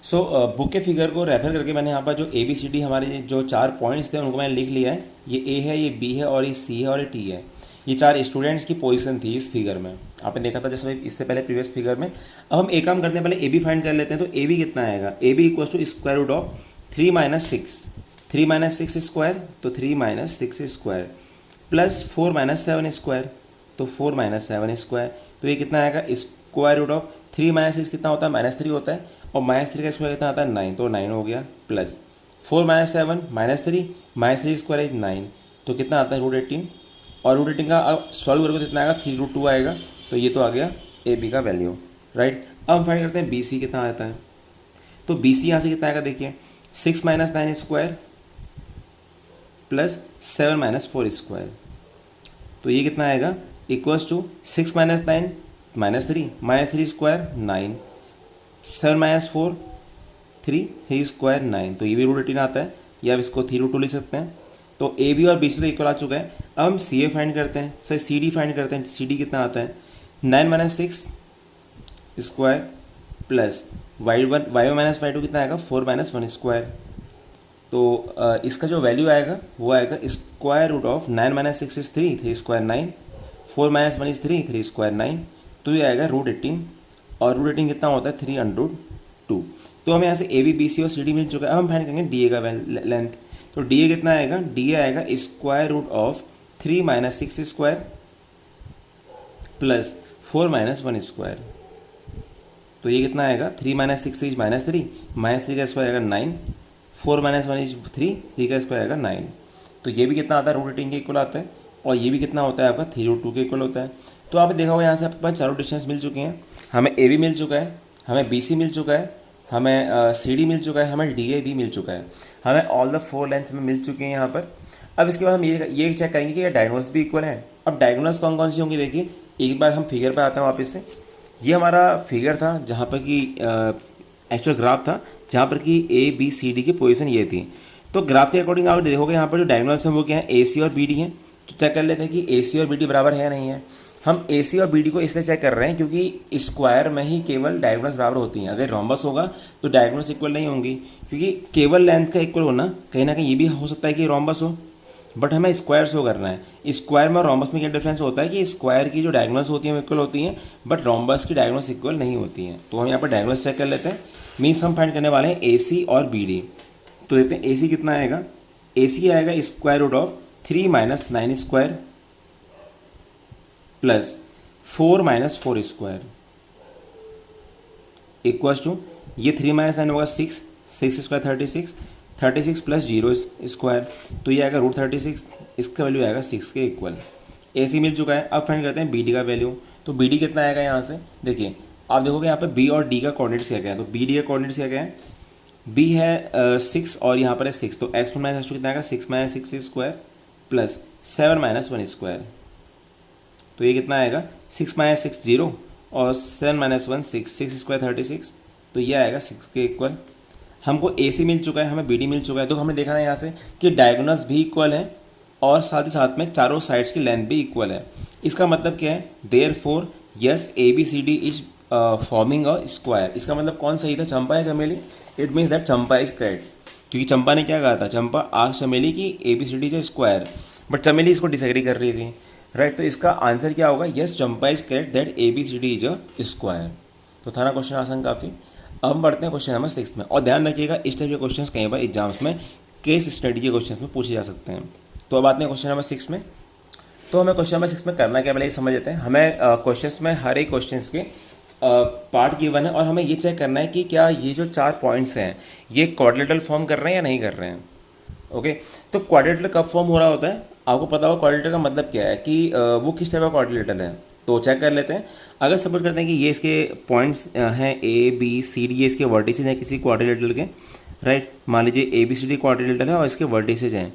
Speaker 1: सो बुक के फिगर को रेफर करके मैंने यहाँ पर जो ए बी सी डी हमारे जो 4 पॉइंट्स थे उनको मैंने लिख लिया है। ये ए है, ये बी है और ये सी है और ये टी है। ये 4 स्टूडेंट्स की पोजीशन थी इस फिगर में, आपने देखा था जैसे इससे पहले प्रीवियस फिगर में। अब हम एक काम करते हैं, पहले ए बी फाइंड कर लेते हैं। तो ए बी कितना आएगा, A B equals to square root of 3 - 6, 3 - 6 square, तो 3 - 6 स्क्वायर प्लस 4 - 7 स्क्वायर, तो 4 - 7 स्क्वायर, तो ये कितना आएगा स्क्वायर रूट ऑफ 3 - 6 कितना होता है -3 होता है, और -3 का स्क्वायर कितना आता है 9, तो 9 हो गया, प्लस 4 - 7 -3 -3 स्क्वायर इज 9, तो कितना आता है √18, और √18 का अब सॉल्व करोगे तो कितना आएगा 3√2 आएगा, तो ये तो आ गया ए बी का वैल्यू, राइट। अब हम फाइंड करते हैं बी सी कितना आता है, तो बी सी यहाँ से कितना आएगा देखिए 6 - 9 स्क्वायर प्लस 7 - 4 स्क्वायर, तो ये कितना आएगा इक्वल्स टू 6 - 9 -3 स्क्वायर 9, 7 - 4 3 स्क्वायर 9, तो ये भी √18 आता है, या आप इसको 3√2 लिख सकते हैं। तो ए बी और बी सी तो इक्वल आ चुका है। अब हम सी ए फाइंड करते हैं, सर सी डी फाइंड करते हैं। सी डी कितना आता है 9 - 6 स्क्वायर प्लस y1 - y2 कितना आएगा 4 - 1 स्क्वायर, तो इसका जो वैल्यू आएगा वो आएगा square root of 9 - 6 is 3 square 9, 4 - 1 is 3 square 9, तो ये आएगा √18, और √18 कितना होता है 3√2। तो हमें यहाँ से ए बी बी सी और सी डी मिल चुका है। अब हम फाइंड करेंगे डी ए का लेंथ, तो डी ए कितना आएगा, डी ए आएगा square root of 3 - 6 square plus 4 - 1 square, तो ये कितना आएगा 3 - 6 इज -3 का स्क्वायर आएगा 9, 4 - 1 इज 3 का स्क्वायर आएगा 9, तो ये भी कितना आता है √18 के इक्वल आता है, और ये भी कितना होता है आपका 3√2 के इक्वल होता है। तो आपने देखा होगा यहाँ से आपके पास चारों डिस्टेंस मिल चुके हैं, हमें ए बी मिल चुका है, हमें बी सी मिल चुका है, हमें सी डी मिल चुका है, हमें डी ए भी मिल चुका है, हमें ऑल द 4 लेंथ में मिल चुके हैं यहाँ पर। अब इसके बाद हम ये चेक करेंगे कि ये डायगोनल्स भी इक्वल है। अब डायगोनल्स कौन कौन सी होंगी देखिए, एक बार हम फिगर पर आते हैं वापस से। ये हमारा फिगर था जहाँ पर कि एक्चुअल ग्राफ था, जहाँ पर कि ए बी सी डी की पोजीशन ये थी। तो ग्राफ के अकॉर्डिंग आप देखोगे यहाँ पर जो डायगोनल्स हैं वो क्या है ए सी और बी डी हैं। तो चेक कर लेते हैं कि ए सी और बी डी बराबर है या नहीं है। हम ए सी और बी डी को इसलिए चेक कर रहे हैं क्योंकि स्क्वायर में ही केवल डायगोनल्स बराबर होती हैं। अगर रोम्बस होगा तो डायगोनल्स इक्वल नहीं होंगी, क्योंकि केवल लेंथ का इक्वल होना कहीं ना कहीं ये भी हो सकता है कि रोम्बस हो, बट हमें स्क्वायर शो करना है। स्क्वायर में और रोम्बस में क्या डिफरेंस होता है कि स्क्वायर की जो डायगोनल्स होती हैं वो इक्वल होती हैं, बट रोम्बस की डायगोनल्स इक्वल नहीं होती हैं। तो हम यहाँ पर डायगोनल्स चेक कर लेते हैं। मीन्स हम फाइंड करने वाले हैं ए सी और बी डी। तो देखते हैं ए सी कितना आएगा, ए सी आएगा square root of 3 - 9 square plus 4 - 4 square equals to, ये 3 - 9 होगा 6 स्क्वायर 36 प्लस 0 स्क्वायर, तो ये आएगा √36, इसका वैल्यू आएगा 6 के इक्वल। ए सी मिल चुका है। अब फाइंड करते हैं बी डी का वैल्यू। तो बी डी कितना आएगा यहाँ से देखिए, आप देखोगे यहाँ पे बी और डी का कोऑर्डिनेट्स क्या क्या है, तो बी डी का कोऑर्डिनेट्स क्या क्या है, बी है 6 और यहाँ पर है 6, तो x1 - x2 कितना आएगा 6 - 6 स्क्वायर प्लस 7 - 1 स्क्वायर, तो ये कितना आएगा 6 - 6 0 और 7 - 1 6 स्क्वायर 36, तो ये आएगा 6 के इक्वल। हमको ए सी मिल चुका है, हमें बी डी मिल चुका है। तो हमने देखा है यहाँ से कि डायगोनल्स भी इक्वल है और साथ ही साथ में चारों साइड्स की लेंथ भी इक्वल है। इसका मतलब क्या है, therefore yes A B C D is forming a square. इसका मतलब कौन सही था, चंपा या Chameli. It means that Champa is correct, क्योंकि चंपा ने क्या कहा था, चंपा आस्क्ड चमेली की A B C D is square, but Chameli इसको डिसएग्री कर रही थी, राइट। तो इसका आंसर क्या होगा, yes Champa is correct that A B C D is a square. तो था ना क्वेश्चन आसान काफ़ी। अब हम बढ़ते हैं क्वेश्चन नंबर 6 में, और ध्यान रखिएगा इस टाइप के क्वेश्चंस कहीं पर एग्जाम्स में केस स्टडी के क्वेश्चंस में पूछे जा सकते हैं। तो अब आते हैं क्वेश्चन नंबर 6 में। तो हमें क्वेश्चन नंबर 6 में करना क्या, पहले ये समझ लेते हैं। हमें क्वेश्चंस में हर एक क्वेश्चंस के पार्ट गिवन है, और हमें ये चेक करना है कि क्या ये जो 4 पॉइंट्स हैं ये क्वाड्रिलेटरल फॉर्म कर रहे हैं या नहीं कर रहे हैं। ओके, तो क्वाड्रिलेटरल कब फॉर्म हो रहा होता है, आपको पता होगा क्वाड्रिलेटरल का मतलब क्या है, कि वो किस टाइप का क्वाड्रिलेटरल है। तो चेक कर लेते हैं। अगर सपोज करते हैं कि ये इसके पॉइंट्स हैं ए बी सी डी, ये इसके वर्टिसेज हैं किसी क्वाड्रिलेटरल के, राइट। मान लीजिए A B C D quadrilateral है और इसके वर्टिसेज हैं।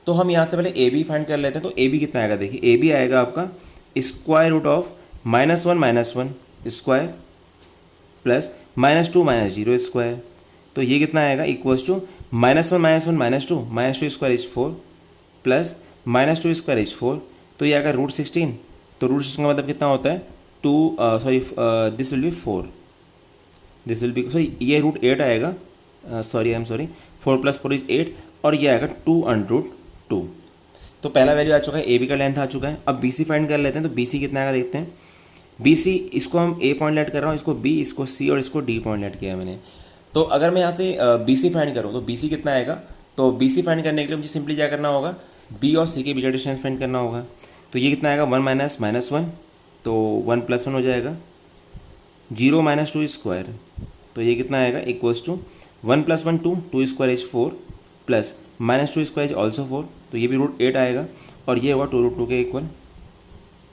Speaker 1: तो हम यहाँ से पहले ए बी फाइंड कर लेते हैं। तो ए बी कितना आएगा देखिए, ए बी आएगा आपका square root of -1 square plus -2 -0 square, तो ये कितना आएगा equals to -1 -2 square is 4 plus -2 square is 4, तो ये आएगा √16। तो √16 का मतलब कितना होता है 2, this will B 4, this will B ये √8 आएगा, सॉरी 4 + 4 इज 8, और ये आएगा 2√2। तो पहला वैल्यू आ चुका है, ए बी का लेंथ आ चुका है। अब बी सी फाइंड कर लेते हैं। तो बी सी कितना आएगा देखते हैं। बी सी, इसको हम ए पॉइंट लेट कर रहा हूँ, इसको बी, इसको सी और इसको डी पॉइंट लेट किया है मैंने। तो अगर मैं यहाँ से बी सी फाइंड करूँ तो बी सी कितना आएगा, तो बी सी फाइंड करने के लिए मुझे सिंपली क्या करना होगा, बी और सी के बीच का डिस्टेंस फाइंड करना होगा। तो ये कितना आएगा, 1 माइनस माइनस 1, तो 1 प्लस 1 हो जाएगा। 0 माइनस 2 स्क्वायर, तो ये कितना आएगा, equals to 1 plus 1 2, 2 square is 4 plus minus 2 square is also 4, तो ये भी √8 आएगा और ये होगा 2√2 के इक्वल।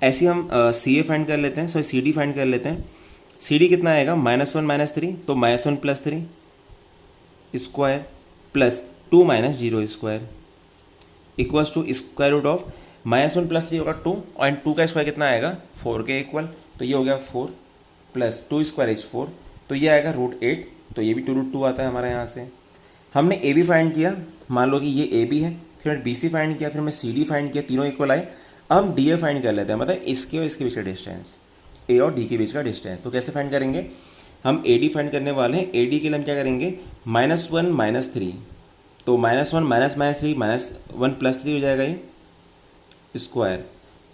Speaker 1: ऐसे हम सी ए फाइंड कर लेते हैं, सॉरी सी डी फाइंड कर लेते हैं। सी डी कितना आएगा, -1 -3, तो -1 + 3 square plus 2 - 0 square equals to square root of -1 + 3 होगा 2 और 2 का स्क्वायर कितना आएगा, 4 के इक्वल, तो ये हो गया 4 प्लस 2 स्क्वायर इज 4, तो ये आएगा √8, तो ये भी 2√2 आता है हमारा यहाँ से। हमने ए बी फाइंड किया, मान लो कि ये ए बी है, फिर बी सी फाइंड किया, फिर मैं सी डी फाइंड किया, तीनों इक्वल आए। अब हम डी ए फाइंड कर लेते हैं, मतलब इसके और इसके बीच का डिस्टेंस, ए और डी के बीच का डिस्टेंस। तो कैसे फाइंड करेंगे, हम ए डी फाइंड करने वाले हैं। ए डी के लिए हम क्या करेंगे, -1 - 3, तो -1 -3 -1 + 3 हो जाएगा ये स्क्वायर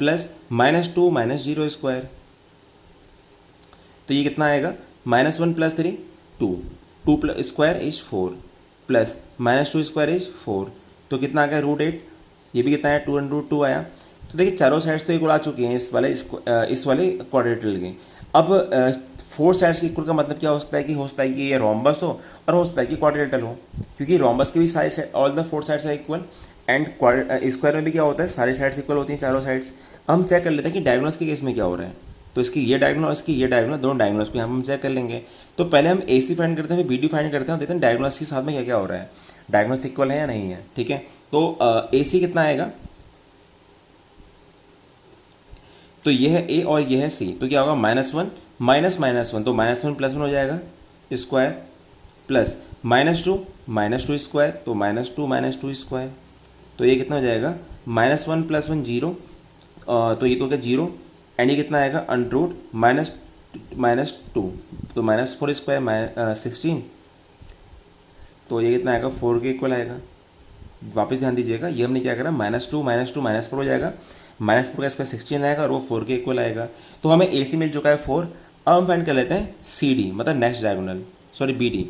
Speaker 1: प्लस -2 - 0 स्क्वायर, तो ये कितना आएगा, -1 + 3 2, 2 square is 4 plus -2 square is 4, तो कितना आ गया √8, ये भी कितना है 2√2 आया। तो देखिए चारों साइड्स तो इक्वल आ चुकी हैं इस वाले क्वाड्रेटल के। अब 4 साइड्स इक्वल का मतलब क्या होता है कि ये रोम्बस हो और हो सकता है कि क्वाड्रेटल हो, क्योंकि रोम्बस के भी सारे all the 4 sides are equal and square में भी क्या होता है, सारी साइड्स इक्वल होती हैं, चारों साइड्स। हम चेक कर लेते हैं कि डायगोनल्स के केस में क्या हो रहा है। तो इसकी ये डायगोनल और इसकी ये डायगोनल, दोनों डायगोनल्स को हम चेक कर लेंगे। तो पहले हम ए सी फाइंड करते हैं, फिर बी डी फाइंड करते हैं, देखते हैं डायगोनल्स के साथ में क्या क्या हो रहा है, डायगोनल्स इक्वल है या नहीं है। ठीक है, तो ए सी कितना आएगा, तो ये है ए और ये है सी, तो क्या होगा, -1 -1, तो -1 + 1 हो जाएगा स्क्वायर प्लस -2 -2 स्क्वायर, तो -2 - 2 स्क्वायर, तो ये कितना हो जाएगा, -1 + 1 0, तो ये तो क्या 0, एंड ये कितना आएगा √-2, तो -4 स्क्वायर 16, तो ये कितना आएगा 4 के इक्वल आएगा। वापस ध्यान दीजिएगा, ये हमने क्या करा, -2 -2 -4 हो जाएगा, -4 का स्क्वायर 16 आएगा और वो 4 के इक्वल आएगा। तो हमें ए सी मिल चुका है 4। अब हम फाइंड कर लेते हैं सी डी, मतलब next diagonal, sorry B D.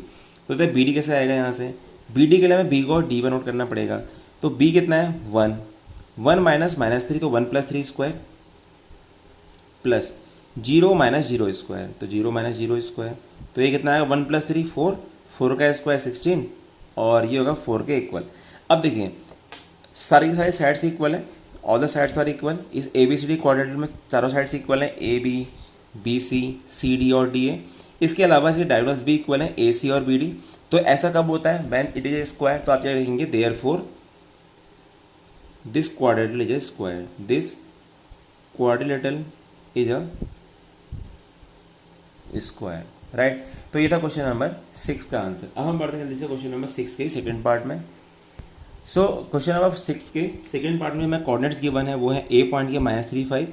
Speaker 1: तो देखते हैं बी डी कैसे आएगा, यहाँ से बी डी के लिए हमें बी को और डी नोट करना पड़ेगा। तो बी कितना है 1, 1 -3, तो 1 + 3 स्क्वायर प्लस 0 - 0 स्क्वायर, तो 0 - 0 स्क्वायर, तो ये कितना आएगा 1 + 3 4, 4 का स्क्वायर 16 और ये होगा 4 के इक्वल। अब देखिए सारी साइड्स इक्वल है, all the sides are equal. इस a B C d quadrant में चारों साइड्स इक्वल हैं, ए बी सी डी और डी ए। इसके अलावा इसके डायगोनल्स भी इक्वल हैं, ए सी और बी डी। तो ऐसा कब होता है, when it is a square, तो आप क्या लिखेंगे, therefore this quadrilateral is a square, this quadrilateral is a square, right. तो ये था क्वेश्चन नंबर 6 का आंसर। अब हम बढ़ते हैं जल्दी से क्वेश्चन नंबर 6 के सेकंड पार्ट में। सो क्वेश्चन नंबर 6 के सेकंड पार्ट में हमें कोऑर्डिनेट्स गिवन है, वो है ए पॉइंट के -3 5,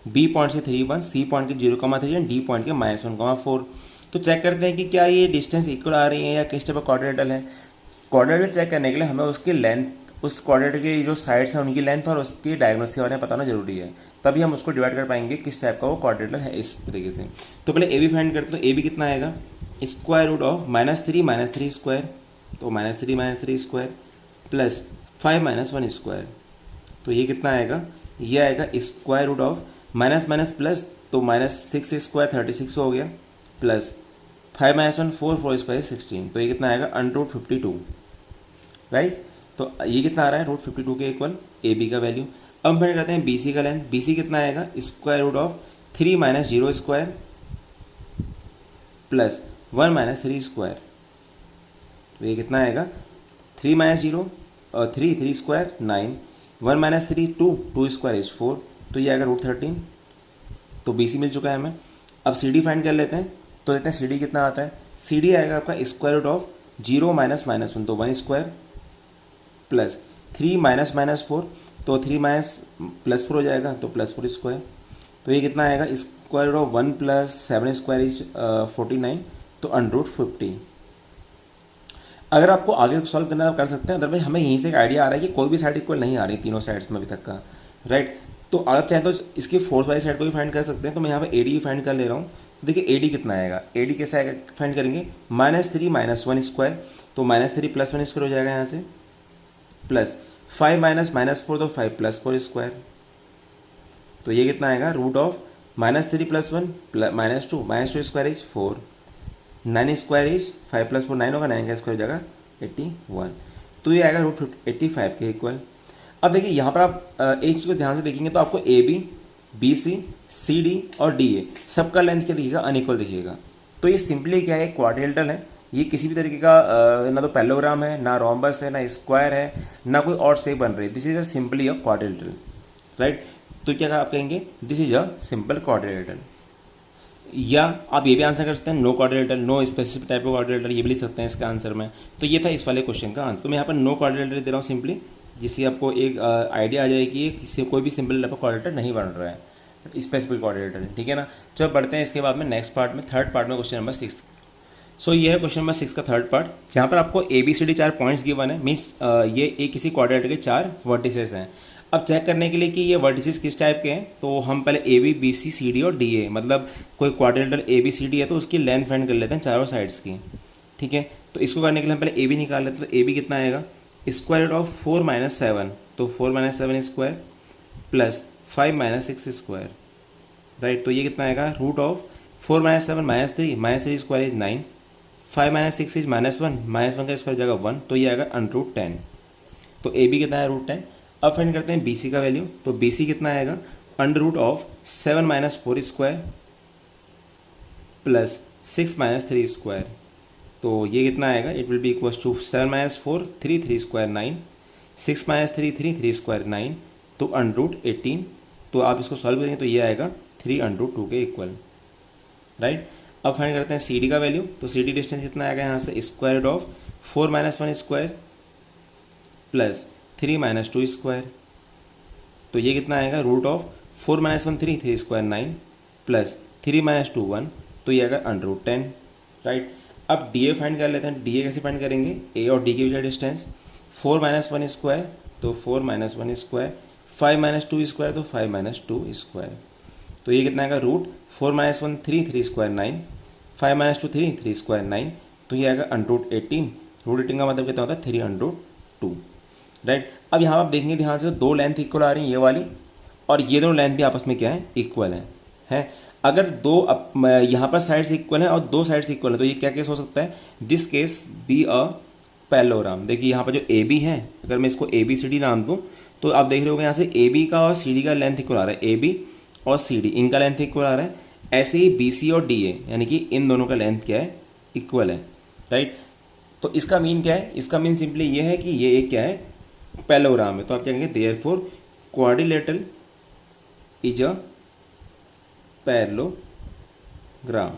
Speaker 1: बी पॉइंट से 3 1, सी पॉइंट के 0,3 एंड डी पॉइंट के -1,4। तो चेक करते हैं कि क्या ये डिस्टेंस इक्वल आ रही है या किस टाइप का कोऑर्डिनेटल है। कोऑर्डिनेटल चेक करने के लिए हमें उसकी लेंथ, उस कोऑर्डिनेटर की जो साइड्स हैं उनकी लेंथ और उसकी डायगोनल्स के बारे में बताना जरूरी है, तभी हम उसको डिवाइड कर पाएंगे किस टाइप का वो कोऑर्डिनेटर है, इस तरीके से। तो पहले ए बी फाइंड करते हैं। तो ए बी कितना आएगा, स्क्वायर रूट ऑफ -3 - 3 स्क्वायर, तो -3 - 3 स्क्वायर प्लस 5 - 1 स्क्वायर, तो ये कितना आएगा, ये आएगा square root of minus plus, तो -6 स्क्वायर 36 हो गया प्लस 5 - 1 4, 4 स्क्वायर 16, तो ये कितना आएगा √52, राइट। तो ये कितना आ रहा है √52 के इक्वल ए बी का वैल्यू। अब हम फाइंड करते हैं बी सी का लेंथ। बी सी कितना आएगा, square root of 3 - 0 square plus 1 - 3 square, तो ये कितना आएगा 3 - 0 और 3 स्क्वायर 9, 1 - 3 2, 2 स्क्वायर इज 4, तो ये आएगा √13। तो बी सी मिल चुका है हमें। अब सी डी फाइंड कर लेते हैं। तो देखते हैं सी डी कितना आता है। सी डी आएगा आपका स्क्वायर रूट ऑफ 0 - -1, तो 1 स्क्वायर प्लस 3 - -4, तो 3 +4 हो जाएगा, तो +4 स्क्वायर, तो ये कितना आएगा square root of 1 + 7 square is 49, तो √50। अगर आपको आगे सॉल्व करना है आप कर सकते हैं, अदरवाइज हमें यहीं से एक आइडिया आ रहा है कि कोई भी साइड इक्वल नहीं आ रही तीनों साइड्स में अभी तक का, राइट। तो अगर चाहें तो इसकी फोर्थ वाली साइड को भी फाइंड कर सकते हैं। तो मैं यहाँ पे ए डी फाइंड कर ले रहा हूँ। देखिए ए डी कितना आएगा, ए डी कैसे आएगा फाइंड करेंगे, -3 - 1 स्क्वायर, तो -3 + 1 स्क्वायर हो जाएगा यहाँ से, प्लस 5 माइनस माइनस 4 तो 5 प्लस 4 स्क्वायर, तो ये कितना आएगा root of -3 + 1 -2 -2 square is 4, 9 square is 5 + 4 9 होगा, 9 का स्क्वायर हो जाएगा 81, तो ये आएगा रूट 85 के इक्वल। अब देखिए यहाँ पर आप एक चीज़ को ध्यान से देखेंगे तो आपको A B C C D और डी ए सबका लेंथ क्या दिखेगा, अनइक्वल दिखेगा। तो ये सिंपली क्या है, क्वाड्रिलेटरल है, ये किसी भी तरीके का ना तो पैरेललोग्राम है, ना रोम्बस है, ना स्क्वायर है, ना कोई और शेप बन रही है। This is a simply a quadrilateral, right. तो क्या आप कहेंगे, this is a simple quadrilateral. या आप ये भी आंसर कर सकते हैं no quadrilateral, no specific type of quadrilateral, ये भी लिख सकते हैं इसका आंसर में। तो ये था इस वाले क्वेश्चन का आंसर। तो मैं यहाँ पर नो क्वाड्रिलेटरल दे रहा हूँ सिंपली, जिससे आपको एक आइडिया आ जाए कि ये किसी कोई भी सिंपल टाइप ऑफ क्वाड्रिलेटरल नहीं बन रहा है, स्पेसिफिक क्वाड्रिलेटरल, ठीक है ना। चलो बढ़ते हैं इसके बाद में नेक्स्ट पार्ट में, थर्ड पार्ट में, क्वेश्चन नंबर 6। सो ये है क्वेश्चन नंबर 6 का थर्ड पार्ट, जहाँ पर आपको A B C D 4 points given है, मीन्स ये एक किसी क्वाड्रिलेटरल के 4 वर्टिसेस हैं। अब चेक करने के लिए कि ये वर्टिसेस किस टाइप के हैं, तो हम पहले A B B C C D और डी ए, मतलब कोई quadrilateral A B C D है तो उसकी लेंथ फाइंड कर लेते हैं चारों साइड्स की, ठीक है। तो इसको करने के लिए हम पहले ए बी निकाल लेते हैं। तो ए बी कितना आएगा, स्क्वायर रूट ऑफ 4 - 7, तो 4 - 7 स्क्वायर प्लस 5 - 6 स्क्वायर, राइट। तो ये कितना आएगा, root of 4 - 7 -3 square is 9, 5 - 6 is -1 -1 का स्क्वायर जाएगा 1, तो ये आएगा √10। तो ए बी कितना है, √10। अब फाइंड करते हैं बी सी का वैल्यू। तो बी सी कितना आएगा, √7 - 4 स्क्वायर प्लस 6 - 3 स्क्वायर, तो ये कितना आएगा, it will be equals to 7 - 4 3 square 9, 6 - 3 square 9, तो √18। तो आप इसको सॉल्व करेंगे तो ये आएगा 3√2 के इक्वल, राइट। अब फाइंड करते हैं सी डी का वैल्यू। तो सी डी डिस्टेंस कितना आएगा यहाँ से, square root of 4 - 1 square plus 3 - 2 square, तो ये कितना आएगा, रूट ऑफ 4 - 1 3 स्क्वायर 9 प्लस 3 - 2 1, तो ये आएगा √10, राइट। अब डी ए फाइंड कर लेते हैं। डी ए कैसे फाइंड करेंगे, ए और डी के बीच डिस्टेंस 4 - 1 स्क्वायर, तो 4 - 1 स्क्वायर, 5 - 2 स्क्वायर, तो 5 - 2 स्क्वायर, तो ये कितना आएगा, रूट 4 - 1 3 स्क्वायर 9, 5 - 2 3 स्क्वायर 9, तो ये आएगा √18। √18 का मतलब कितना होता है, 3√2, राइट। अब यहाँ आप देखेंगे ध्यान से, दो लेंथ इक्वल आ रही हैं, ये वाली और ये दोनों लेंथ भी आपस में क्या है, इक्वल है। अगर दो यहाँ पर साइड्स इक्वल हैं और दो साइड्स इक्वल है, तो ये क्या केस हो सकता है, this case be a parallelogram. देखिए यहाँ पर जो ए बी है, अगर मैं इसको ए बी सी डी नाम दूँ, तो आप देख रहे होंगे यहाँ से ए बी का और सी डी का लेंथ इक्वल आ रहा है, ए बी और सी डी इनका लेंथ इक्वल आ रहा है। ऐसे ही बी सी और डी ए, यानी कि इन दोनों का लेंथ क्या है, इक्वल है, राइट। तो इसका मीन क्या है, इसका मीन सिंपली ये है कि ये एक क्या है, पैरेललोग्राम है। तो आप क्या कहेंगे, therefore quadrilateral is a parallelogram,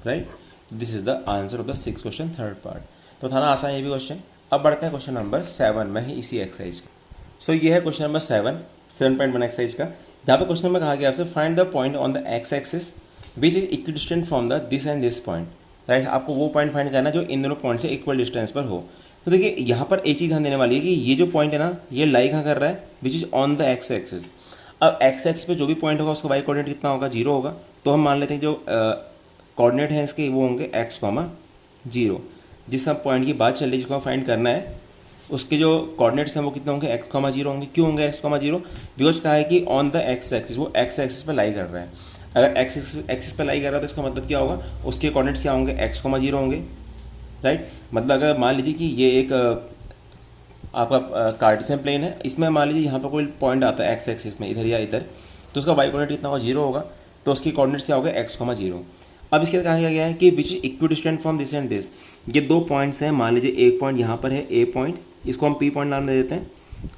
Speaker 1: right. This is the answer of the 6th question, third part. तो था ना आसान ये भी क्वेश्चन। अब बढ़ते हैं क्वेश्चन नंबर 7 में ही इसी एक्सरसाइज का। सो ये है क्वेश्चन नंबर 7.1 एक्सरसाइज का, जहाँ पे क्वेश्चन में कहा गया आपसे find the point on the x axis which is equidistant from the this and this point, right. आपको वो पॉइंट फाइंड करना जो इन दोनों पॉइंट से इक्वल डिस्टेंस पर हो। तो देखिए यहाँ पर एक चीज़ ध्यान देने वाली है कि ये जो पॉइंट है ना, ये लाई कहाँ कर रहा है, which is on the x axis. अब एक्स एक्स पे जो भी पॉइंट होगा उसका वाई कोऑर्डिनेट कितना होगा, 0 होगा। तो हम मान लेते हैं जो कोऑर्डिनेट है इसके वो होंगे x, 0। जिस सब पॉइंट की बात चल रही है जिसको फाइंड करना है, उसके जो कोऑर्डिनेट्स हैं वो कितने होंगे, x, 0 होंगे। क्यों होंगे x, 0? बिकॉज कहा है कि ऑन द एक्स एक्सिस, वो एक्स एक्सिस पर लाई कर रहा है। अगर एक्स एक्सिस पर लाई कर रहा है तो इसका मतलब क्या होगा, उसके कोऑर्डिनेट्स क्या होंगे, x, 0 होंगे, राइट। मतलब अगर मान लीजिए कि ये एक आपका कार्टेशियन प्लेन है, इसमें मान लीजिए यहाँ पर कोई पॉइंट आता है एक्स एक्सिस में, इधर या इधर, तो उसका वाई कोऑर्डिनेट कितना होगा, 0 होगा। तो उसकी कोऑर्डिनेट्स क्या होगा, x, 0। अब इसके कहा गया है कि विच is equidistant from this and this. ये दो पॉइंट्स हैं, मान लीजिए एक पॉइंट यहाँ पर है ए पॉइंट, इसको हम पी पॉइंट नाम दे देते हैं।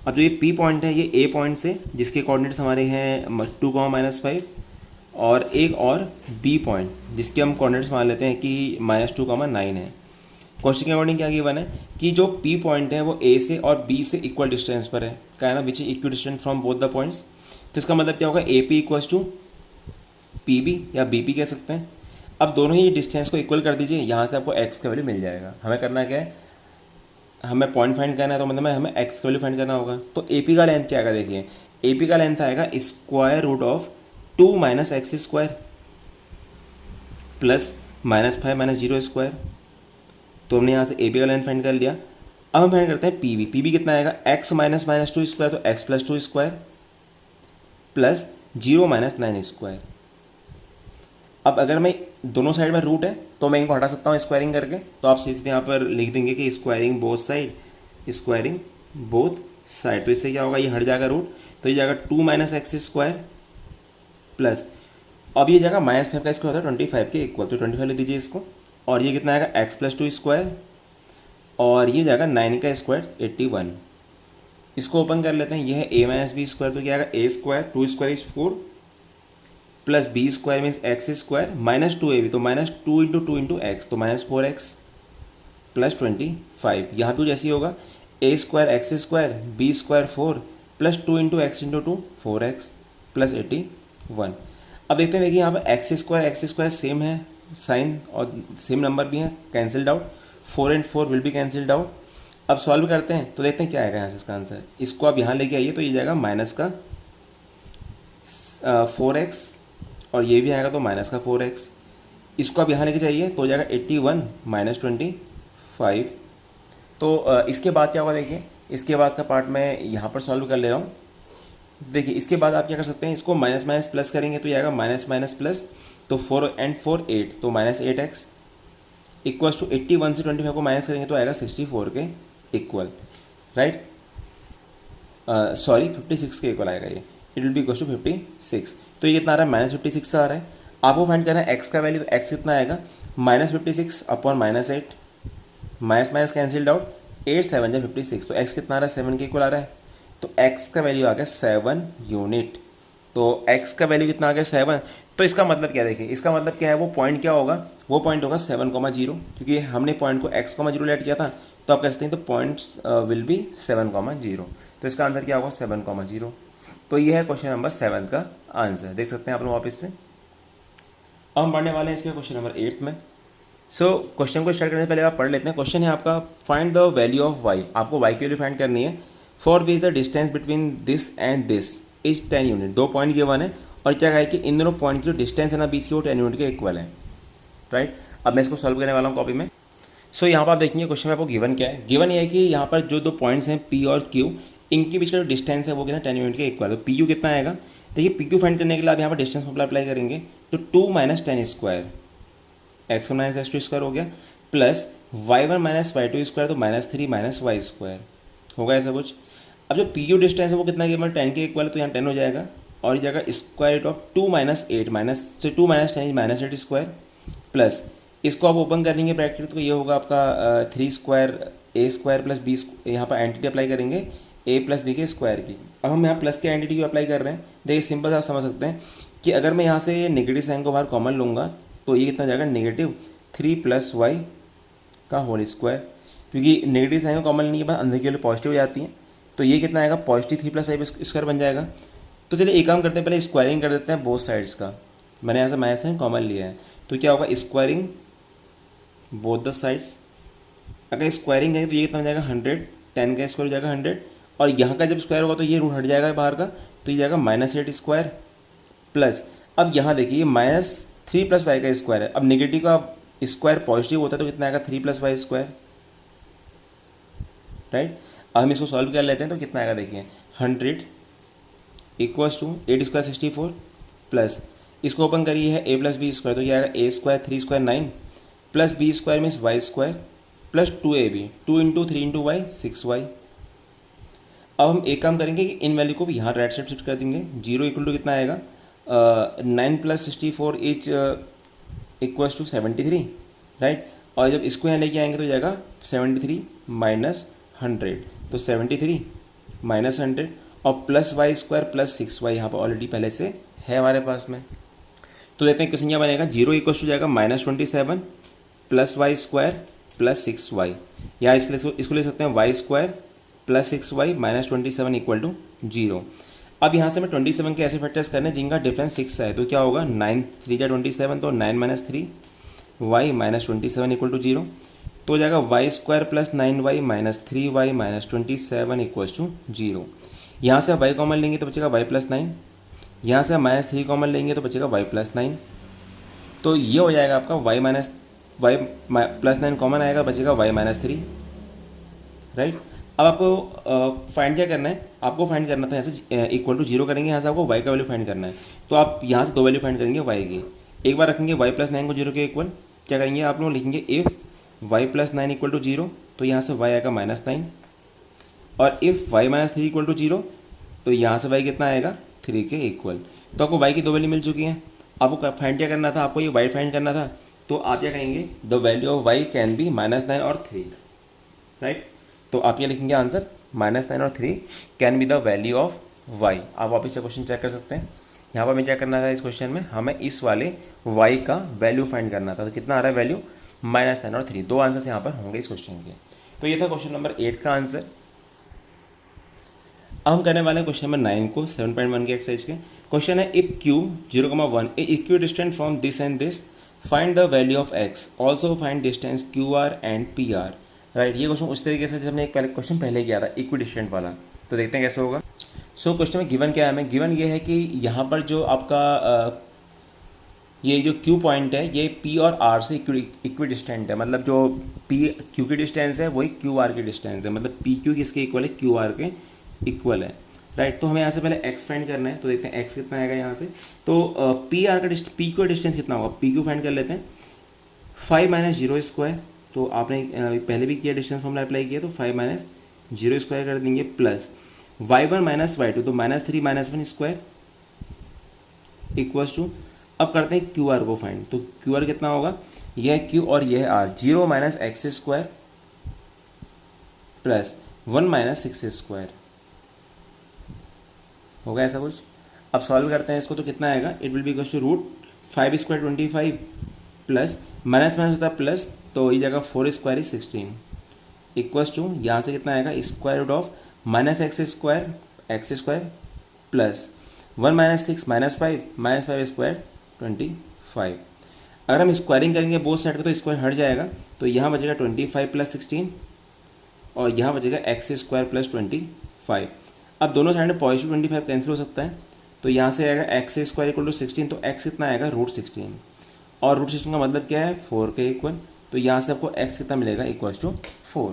Speaker 1: अब जो ये पी पॉइंट है ये ए पॉइंट से, जिसके कोऑर्डिनेट्स हमारे हैं 2, -5, और एक और बी पॉइंट जिसके हम कोऑर्डिनेट्स मान लेते हैं कि -2, 9 है। क्वेश्चन के अकॉर्डिंग क्या गिवन है कि जो पी पॉइंट है वो ए से और बी से इक्वल डिस्टेंस पर है, क्या है ना, which is equidistant from both the points. तो इसका मतलब क्या होगा, A P equals to P B या बी पी कह सकते हैं। अब दोनों ही डिस्टेंस को इक्वल कर दीजिए, यहाँ से आपको एक्स का वैल्यू मिल जाएगा। हमें करना क्या है, हमें पॉइंट फाइंड करना है, तो मतलब हमें एक्स का वैल्यू फाइंड करना होगा। तो ए पी का लेंथ क्या आएगा, देखिए ए पी का लेंथ आएगा square root of 2 - x square plus -5 - 0 square. तो हमने यहाँ से ए पी का लेंथ फाइंड कर लिया। अब हम फाइंड करते हैं पी वी। पी वी कितना आएगा, x minus minus two square तो x plus two square plus zero minus nine square. अब अगर मैं दोनों साइड में रूट है तो मैं इनको हटा सकता हूँ स्क्वायरिंग करके, तो आप सीधे यहाँ पर लिख देंगे कि squaring both side, squaring both side. तो इससे क्या होगा, ये हट जाएगा रूट, तो ये जाएगा two minus x square plus, अब ये जाएगा माइनस फाइव का स्क्वायर होता है 25 के इक्वल, तो 25 लिख दीजिए इसको, और ये कितना आएगा एक्स प्लस टू स्क्वायर, और ये जाएगा 9 का स्क्वायर 81। इसको ओपन कर लेते हैं, ये है ए माइनस बी स्क्वायर, तो क्या आएगा a square, two square is 4 plus B square means x square minus two a b, तो माइनस टू इंटू एक्स, तो माइनस 4x प्लस 25। यहाँ पे जैसे ही होगा a square x square B square 4 plus two into two 4x plus 81। अब देखते हैं, देखिए यहाँ पर एक्स स्क्वायर सेम है साइन और सेम नंबर भी है, cancelled out, 4 and 4 will be cancelled out. अब सॉल्व करते हैं तो देखते हैं क्या आएगा यहाँ से इसका आंसर। इसको आप यहाँ लेके आइए तो ये जाएगा माइनस का 4x, और ये भी आएगा तो माइनस का 4x। इसको आप यहाँ लेके जाइए तो हो जाएगा 81 माइनस 25। तो इसके बाद क्या होगा, देखिए इसके बाद का पार्ट मैं यहाँ पर सॉल्व कर ले रहा हूँ। देखिए इसके बाद आप क्या कर सकते हैं, इसको माइनस माइनस प्लस करेंगे तो ये आएगा माइनस माइनस प्लस, तो 4 एंड 4 8, तो माइनस 8x इक्वल्स टू 81 से 25 को माइनस करेंगे तो आएगा 64 के इक्वल, राइट, सॉरी 56 के इक्वल आएगा ये, it will be equals to 56। तो ये कितना आ रहा है, माइनस 56 आ रहा है। आपको फाइंड करना है एक्स का वैल्यू, तो एक्स कितना आएगा minus 56 upon minus 8, minus minus cancelled out, 8 7 जा 56, तो एक्स कितना आ रहा है 7 के इक्वल आ रहा है, तो एक्स का वैल्यू आ गया 7 यूनिट। तो एक्स का वैल्यू कितना आ गया 7, तो इसका मतलब क्या, देखिए इसका मतलब क्या है, वो पॉइंट क्या होगा, वो पॉइंट होगा 7,0, क्योंकि हमने पॉइंट को x,0 लेट किया था, तो आप कह सकते हैं तो पॉइंट्स विल बी 7,0, तो इसका आंसर क्या होगा 7,0। तो ये है क्वेश्चन नंबर 7 का आंसर, देख सकते हैं आप लोग वापस से। अब हम पढ़ने वाले हैं इसके क्वेश्चन नंबर 8 में। सो क्वेश्चन को स्टार्ट करने से पहले आप पढ़ लेते हैं। क्वेश्चन है आपका, find the value of y, आपको y की वैल्यू फाइंड करनी है, for which the distance between this and this is 10 unit. दो पॉइंट गिवन है और क्या है कि इन दोनों पॉइंट की जो डिस्टेंस है ना बीच की, वो 10 यूनिट के इक्वल है, राइट। अब मैं इसको सॉल्व करने वाला हूँ कॉपी में। सो यहाँ पर आप देखेंगे क्वेश्चन में आपको गिवन क्या है, गिवन ये है कि यहाँ पर जो दो पॉइंट्स हैं P और Q, इनके बीच का जो डिस्टेंस है वो कितना 10 यूनिट के इक्वल है। तो PQ कितना आएगा, देखिए PQ फाइंड करने के लिए आप यहाँ पर डिस्टेंस फॉर्मूला अप्लाई करेंगे, तो 2 minus 10 square, x1 minus x2 square हो गया, plus y1 minus y2 square, तो माइनस 3 माइनस y स्क्वायर होगा ऐसा कुछ। अब जो PQ डिस्टेंस है वो कितना गिवन 10 के इक्वल है, तो यहाँ 10 हो जाएगा, और ये जाएगा square root of 2 minus 8, minus से 2 माइनस 10 माइनस 8 स्क्वायर, प्लस इसको आप ओपन कर देंगे ब्रैकेट, तो ये होगा आपका 3 स्क्वायर ए स्क्वायर प्लस बी, यहाँ पर एंटिटी अप्लाई करेंगे ए प्लस बी के स्क्वायर की। अब हम यहाँ प्लस के एंटिटी को अप्लाई कर रहे हैं, देखिए सिंपल आप समझ सकते हैं कि अगर मैं यहाँ से नेगेटिव साइन को बाहर कॉमन लूँगा तो ये कितना जाएगा नेगेटिव 3 प्लस वाई का होल स्क्वायर, क्योंकि नेगेटिव साइन को कॉमन लेने के बाद अंदर की वैल्यू पॉजिटिव हो जाती है, तो ये कितना आएगा पॉजिटिव 3 प्लस वाई स्क्वायर बन जाएगा। तो चलिए एक काम करते हैं, पहले स्क्वायरिंग कर देते हैं बोथ साइड्स का, मैंने यहाँ से माइनस साइन कॉमन लिया है, तो क्या होगा स्क्वायरिंग बोथ द साइड्स। अगर स्क्वायरिंग करेंगे तो ये कितना हो जाएगा 100, 10 का स्क्वायर हो जाएगा 100, और यहाँ का जब स्क्वायर होगा तो ये रूट हट जाएगा बाहर का, तो ये जाएगा माइनस 8 स्क्वायर प्लस, अब यहाँ देखिए माइनस 3 प्लस वाई का स्क्वायर है, अब नेगेटिव का स्क्वायर पॉजिटिव होता है तो कितना आएगा 3 प्लस वाई स्क्वायर, राइट। अब हम इसको सॉल्व कर लेते हैं तो कितना आएगा, देखिए 100 इक्वल्स टू 8 स्क्वायर 64 प्लस इसको ओपन करिए है ए प्लस बी स्क्वायर, तो ये आएगा a square 3 square 9 plus B square means y square plus 2ab, 2 into 3 into y 6y। अब हम एक काम करेंगे कि इन वैल्यू को भी यहाँ राइट साइड शिफ्ट कर देंगे, 0 इक्वल टू कितना आएगा 9 plus 64 is equals to 73, right. और जब इसको यहाँ लेके आएंगे तो जाएगा 73 माइनस 100, तो 73 माइनस 100 और plus y square plus 6y यहाँ पर ऑलरेडी पहले से है हमारे पास में। तो देखते हैं क्वेश्चन क्या बनेगा, 0 इक्वल्स टू जाएगा minus 27 plus y square plus 6y, या इसको ले सकते हैं y square plus 6y minus 27 equal to 0। अब यहाँ से मैं 27 के ऐसे फैक्टर्स करने जिनका डिफरेंस 6 है, तो क्या होगा 9 3 जा 27, तो 9 minus 3 y minus 27 equal to 0, तो हो जाएगा y square plus 9y minus 3y minus 27 equals to 0। यहाँ से आप y कॉमन लेंगे तो बचेगा y प्लस 9, यहाँ से माइनस 3 कॉमन लेंगे तो बचेगा y प्लस 9, तो ये हो जाएगा आपका y प्लस 9 कॉमन आएगा, बचेगा y माइनस 3, राइट। अब आपको फाइंड क्या करना है, आपको फाइंड करना था यहाँ से इक्वल टू जीरो करेंगे, यहाँ से आपको वाई का वैल्यू फाइंड करना है। तो आप यहाँ से दो वैल्यू फाइंड करेंगे वाई की। एक बार रखेंगे वाई प्लस नाइन को जीरो के इक्वल, क्या करेंगे आप लोग लिखेंगे if y plus nine equal to zero, तो यहाँ से वाई आएगा माइनस नाइन। और if y minus three equal to zero, तो यहाँ से वाई कितना आएगा, थ्री के इक्वल। तो आपको वाई की दो वैल्यू मिल चुकी हैं। आपको फाइंड क्या करना था, आपको ये वाई फाइंड करना था। तो आप क्या कहेंगे, the value of y can be minus nine और थ्री, राइट। तो आप ये लिखेंगे आंसर, माइनस नाइन और three can be the value of y. आप वापस से क्वेश्चन चेक कर सकते हैं। यहाँ पर हमें क्या करना था, इस क्वेश्चन में हमें इस वाले वाई का वैल्यू फाइंड करना था। तो कितना आ रहा है वैल्यू, माइनस नाइन और थ्री। दो आंसर्स यहाँ पर होंगे इस क्वेश्चन के। तो ये था क्वेश्चन नंबर 8 का आंसर। अब हम करने वाले हैं क्वेश्चन नंबर 9 को, 7.1 के एक्सरसाइज के। क्वेश्चन है if q 0,1 A equi distant from this and this, find the value of x, also find distance QR and PR, right. ये क्वेश्चन उस तरीके से जैसे हमने एक पहले क्वेश्चन पहले किया था इक्वी डिस्टेंट वाला। तो देखते हैं कैसे होगा। सो क्वेश्चन में गिवन क्या है, हमें गिवन ये है कि यहाँ पर जो आपका ये जो Q पॉइंट है ये P और R से इक्वी डिस्टेंट है। मतलब जो P Q की डिस्टेंस है वही QR की डिस्टेंस है। मतलब PQ किसके इक्वल है, QR के इक्वल है, राइट। तो हमें यहाँ से पहले x फाइंड करना है। तो देखते हैं x कितना आएगा यहाँ से। तो पी आर का पी क्यू डिस्टेंस कितना होगा, पी क्यू फाइंड कर लेते हैं। 5 माइनस जीरो स्क्वायर, तो आपने पहले भी किया डिस्टेंस फॉर्मूला अप्लाई किया, तो 5 माइनस जीरो स्क्वायर कर देंगे, प्लस y1 माइनस y2, तो minus three minus one square equals to, अब करते हैं क्यू आर को फाइंड। तो क्यू आर कितना होगा, यह है क्यू और यह है R, zero minus x square plus one minus six square, होगा ऐसा कुछ। अब सॉल्व करते हैं इसको, तो कितना आएगा, it will be equals to root 5 square 25 plus minus minus होता है प्लस, तो ये जगह 4 स्क्वायर इज 16 इक्वल्स टू, यहाँ से कितना आएगा square root of minus x square plus one minus five square 25। अगर हम स्क्वायरिंग करेंगे बोथ साइड का तो स्क्वायर हट जाएगा, तो यहाँ बचेगा 25 प्लस 16 और यहाँ बचेगा एक्स स्क्वायर प्लस 25। अब दोनों साइड में पॉजिटिव 25 कैंसिल हो सकता है, तो यहाँ से आएगा एक्स स्क्वायर इक्वल टू 16, तो एक्स कितना आएगा रूट 16, और रूट 16 का मतलब क्या है 4 के इक्वल। तो यहाँ से आपको एक्स कितना मिलेगा इक्वल्स टू 4,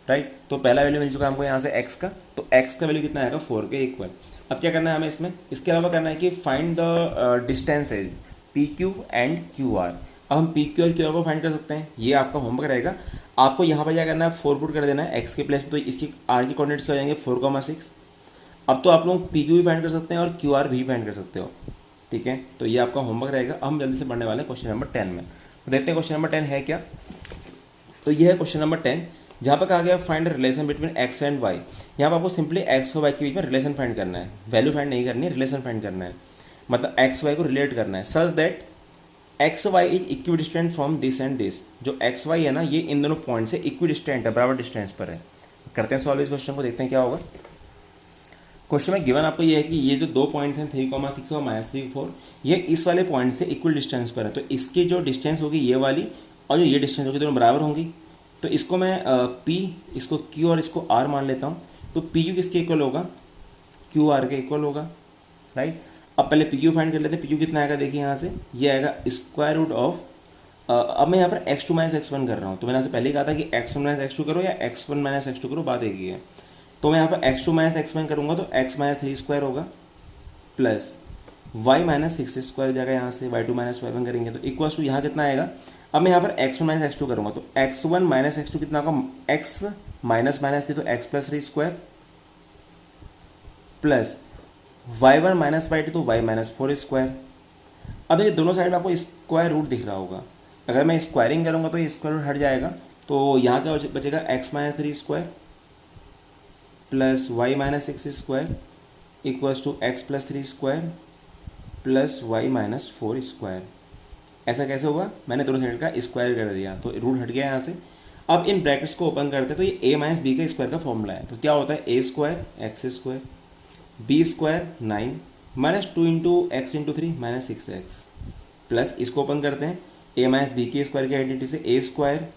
Speaker 1: राइट। तो पहला वैल्यू मिल चुका है हमको यहाँ से एक्स का, तो एक्स का वैल्यू कितना आएगा 4 के इक्वल। अब क्या करना है हमें इसमें, इसके अलावा करना है कि find the distances P Q and Q R. अब हम पी क्यू और क्यू आर को फाइंड कर सकते हैं, ये आपका होमवर्क रहेगा। आपको यहाँ पर क्या करना है, 4 पुट कर देना है एक्स के प्लेस पे, तो इसकी आर की कोऑर्डिनेट्स हो जाएंगे 4,6। अब तो आप लोग पी क्यू भी फाइंड कर सकते हैं और क्यू आर भी फाइंड कर सकते हो, ठीक है। तो ये आपका होमवर्क रहेगा। हम जल्दी से पढ़ने वाले हैं क्वेश्चन नंबर 10 में। तो देखते हैं क्वेश्चन नंबर 10 है क्या। तो ये है क्वेश्चन नंबर 10, जहाँ पर कहा गया find relation between x and y. यहाँ पर आपको सिंपली एक्स और वाई के बीच में रिलेशन फाइंड करना है, वैल्यू फाइंड नहीं करनी है, रिलेशन फाइंड करना है। मतलब एक्स वाई को रिलेट करना है such that X Y is equidistant from this and this. जो एक्स वाई है ना, ये इन दोनों पॉइंट से इक्वी डिस्टेंट है, बराबर डिस्टेंस पर है। करते हैं सॉल्व इस क्वेश्चन को, देखते हैं क्या होगा। क्वेश्चन में गिवन आपको ये है कि ये जो दो पॉइंट्स हैं 3,6 और -3,4, ये इस वाले पॉइंट से इक्वल डिस्टेंस पर है। तो इसकी जो डिस्टेंस होगी ये वाली, और जो ये डिस्टेंस होगी, दोनों बराबर होंगी। तो इसको मैं P, इसको Q और इसको R मान लेता हूँ। तो पी क्यू किसके इक्वल होगा, क्यू आर के इक्वल होगा, राइट। अब पहले पी क्यू फाइंड कर लेते हैं। पी क्यू कितना आएगा, देखिए यहाँ से ये आएगा स्क्वायर रूट ऑफ, अब मैं यहाँ पर x2 माइनस x1 कर रहा हूँ। तो मैंने यहाँ से पहले ही कहा था कि x1 माइनस x2 करो या x1 माइनस x2 करो, बात एक ही है। तो मैं यहाँ पर x2 माइनस x1 करूँगा तो x माइनस 3 स्क्वायर होगा प्लस y माइनस 6 स्क्वायर जाएगा यहाँ से, y2 माइनस y1 करेंगे तो इक्वल्स टू यहाँ कितना आएगा। अब मैं यहाँ पर x1 माइनस x2 करूँगा तो x1 माइनस x2 कितना होगा, x माइनस माइनस 3 तो x plus 3 square plus y1 minus y2 तो y माइनस 4 स्क्वायर। अब ये दोनों साइड में आपको स्क्वायर रूट दिख रहा होगा, अगर मैं स्क्वायरिंग करूँगा तो ये स्क्वायर रूट हट जाएगा। तो यहाँ क्या बचेगा, x minus 3 square plus y minus 6 square equals to x plus 3 square plus y minus 4 square. ऐसा कैसे हुआ, मैंने दोनों साइड का स्क्वायर कर दिया तो रूट हट गया यहाँ से। अब इन ब्रैकेट्स को ओपन करते हैं तो ये a माइनस बी का स्क्वायर का फॉर्मूला है। तो क्या होता है, a square x square B square 9 minus 2 into X into 3 minus 6x plus इसको ओपन करते हैं a माइनस बी के स्क्वायर की आइडेंटिटी से a square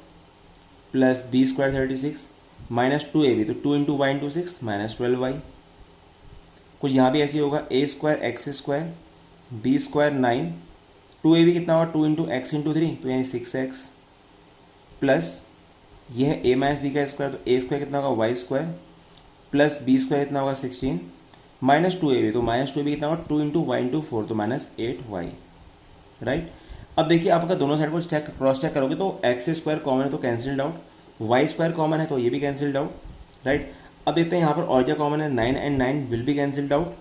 Speaker 1: plus B square 36 minus 2ab, तो 2 into Y into 6 minus 12y। कुछ यहाँ भी ऐसे ही होगा, a square x square B square 9 2ab कितना होगा, 2 इंटू एक्स इंटू 3 तो यानी 6x प्लस ये है a माइनस बी का स्क्वायर, तो a स्क्वायर कितना होगा Y square plus B square कितना होगा 16 माइनस 2ab, तो माइनस 2ab कितना होगा 2 इंटू वाई इंटू 4, तो माइनस 8y, राइट। अब देखिए आपका दोनों साइड को चेक क्रॉस चेक करोगे तो एक्स स्क्वायर कॉमन है तो cancelled out, Y square common है तो ये भी कैंसिल्ड आउट, राइट। अब देखते हैं यहाँ पर और क्या कॉमन है, 9 and 9 will be cancelled out,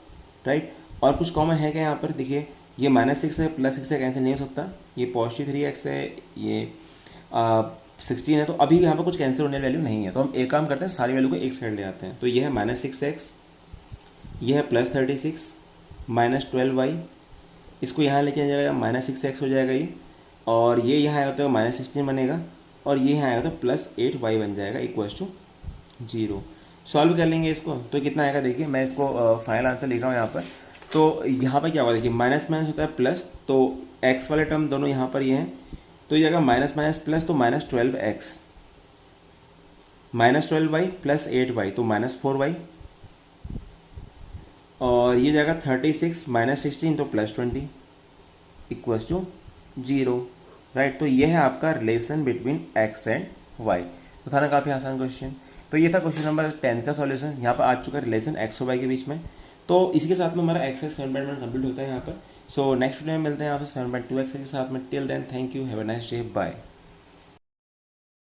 Speaker 1: right. और कुछ कॉमन है क्या यहाँ पर, देखिए ये -6 है +6 है, कैंसिल नहीं हो सकता, ये +3x है, ये 16 है, तो अभी यहाँ पर कुछ कैंसिल होने वैल्यू नहीं है, तो हम एक काम करते हैं सारी वैल्यू को एक साइड ले आते हैं। तो ये है -6x, ये है +36 -12y, इसको यहाँ लेके आ जाएगा -6x हो जाएगा ये, और ये यहाँ आएगा तो -16 बनेगा, और ये यहाँ आएगा तो +8y बन जाएगा इक्वल्स टू 0। सॉल्व कर लेंगे इसको तो कितना आएगा, देखिए मैं इसको फाइनल आंसर लिख रहा हूँ यहाँ पर। तो यहाँ पर क्या होगा, देखिए माइनस माइनस होता है प्लस, तो x वाले टर्म दोनों यहाँ पर ये हैं, तो ये आएगा माइनस माइनस प्लस, तो -12x -12y प्लस 8y, तो -4y, और ये जाएगा 36 -16 तो +20 इक्वल्स टू 0, राइट। तो ये है आपका relation between x and y। तो था ना काफ़ी आसान क्वेश्चन। तो ये था क्वेश्चन नंबर 10 का सॉल्यूशन। यहाँ पर आ चुका है रिलेशन x और y के बीच में। तो इसी के साथ में हमारा एक्सरसाइज 7.1 कंप्लीट होता है यहाँ पर। सो नेक्स्ट वीडियो में मिलते हैं आपसे 7.2 एक्सरसाइज के साथ में। Till then thank you, have a nice day, bye.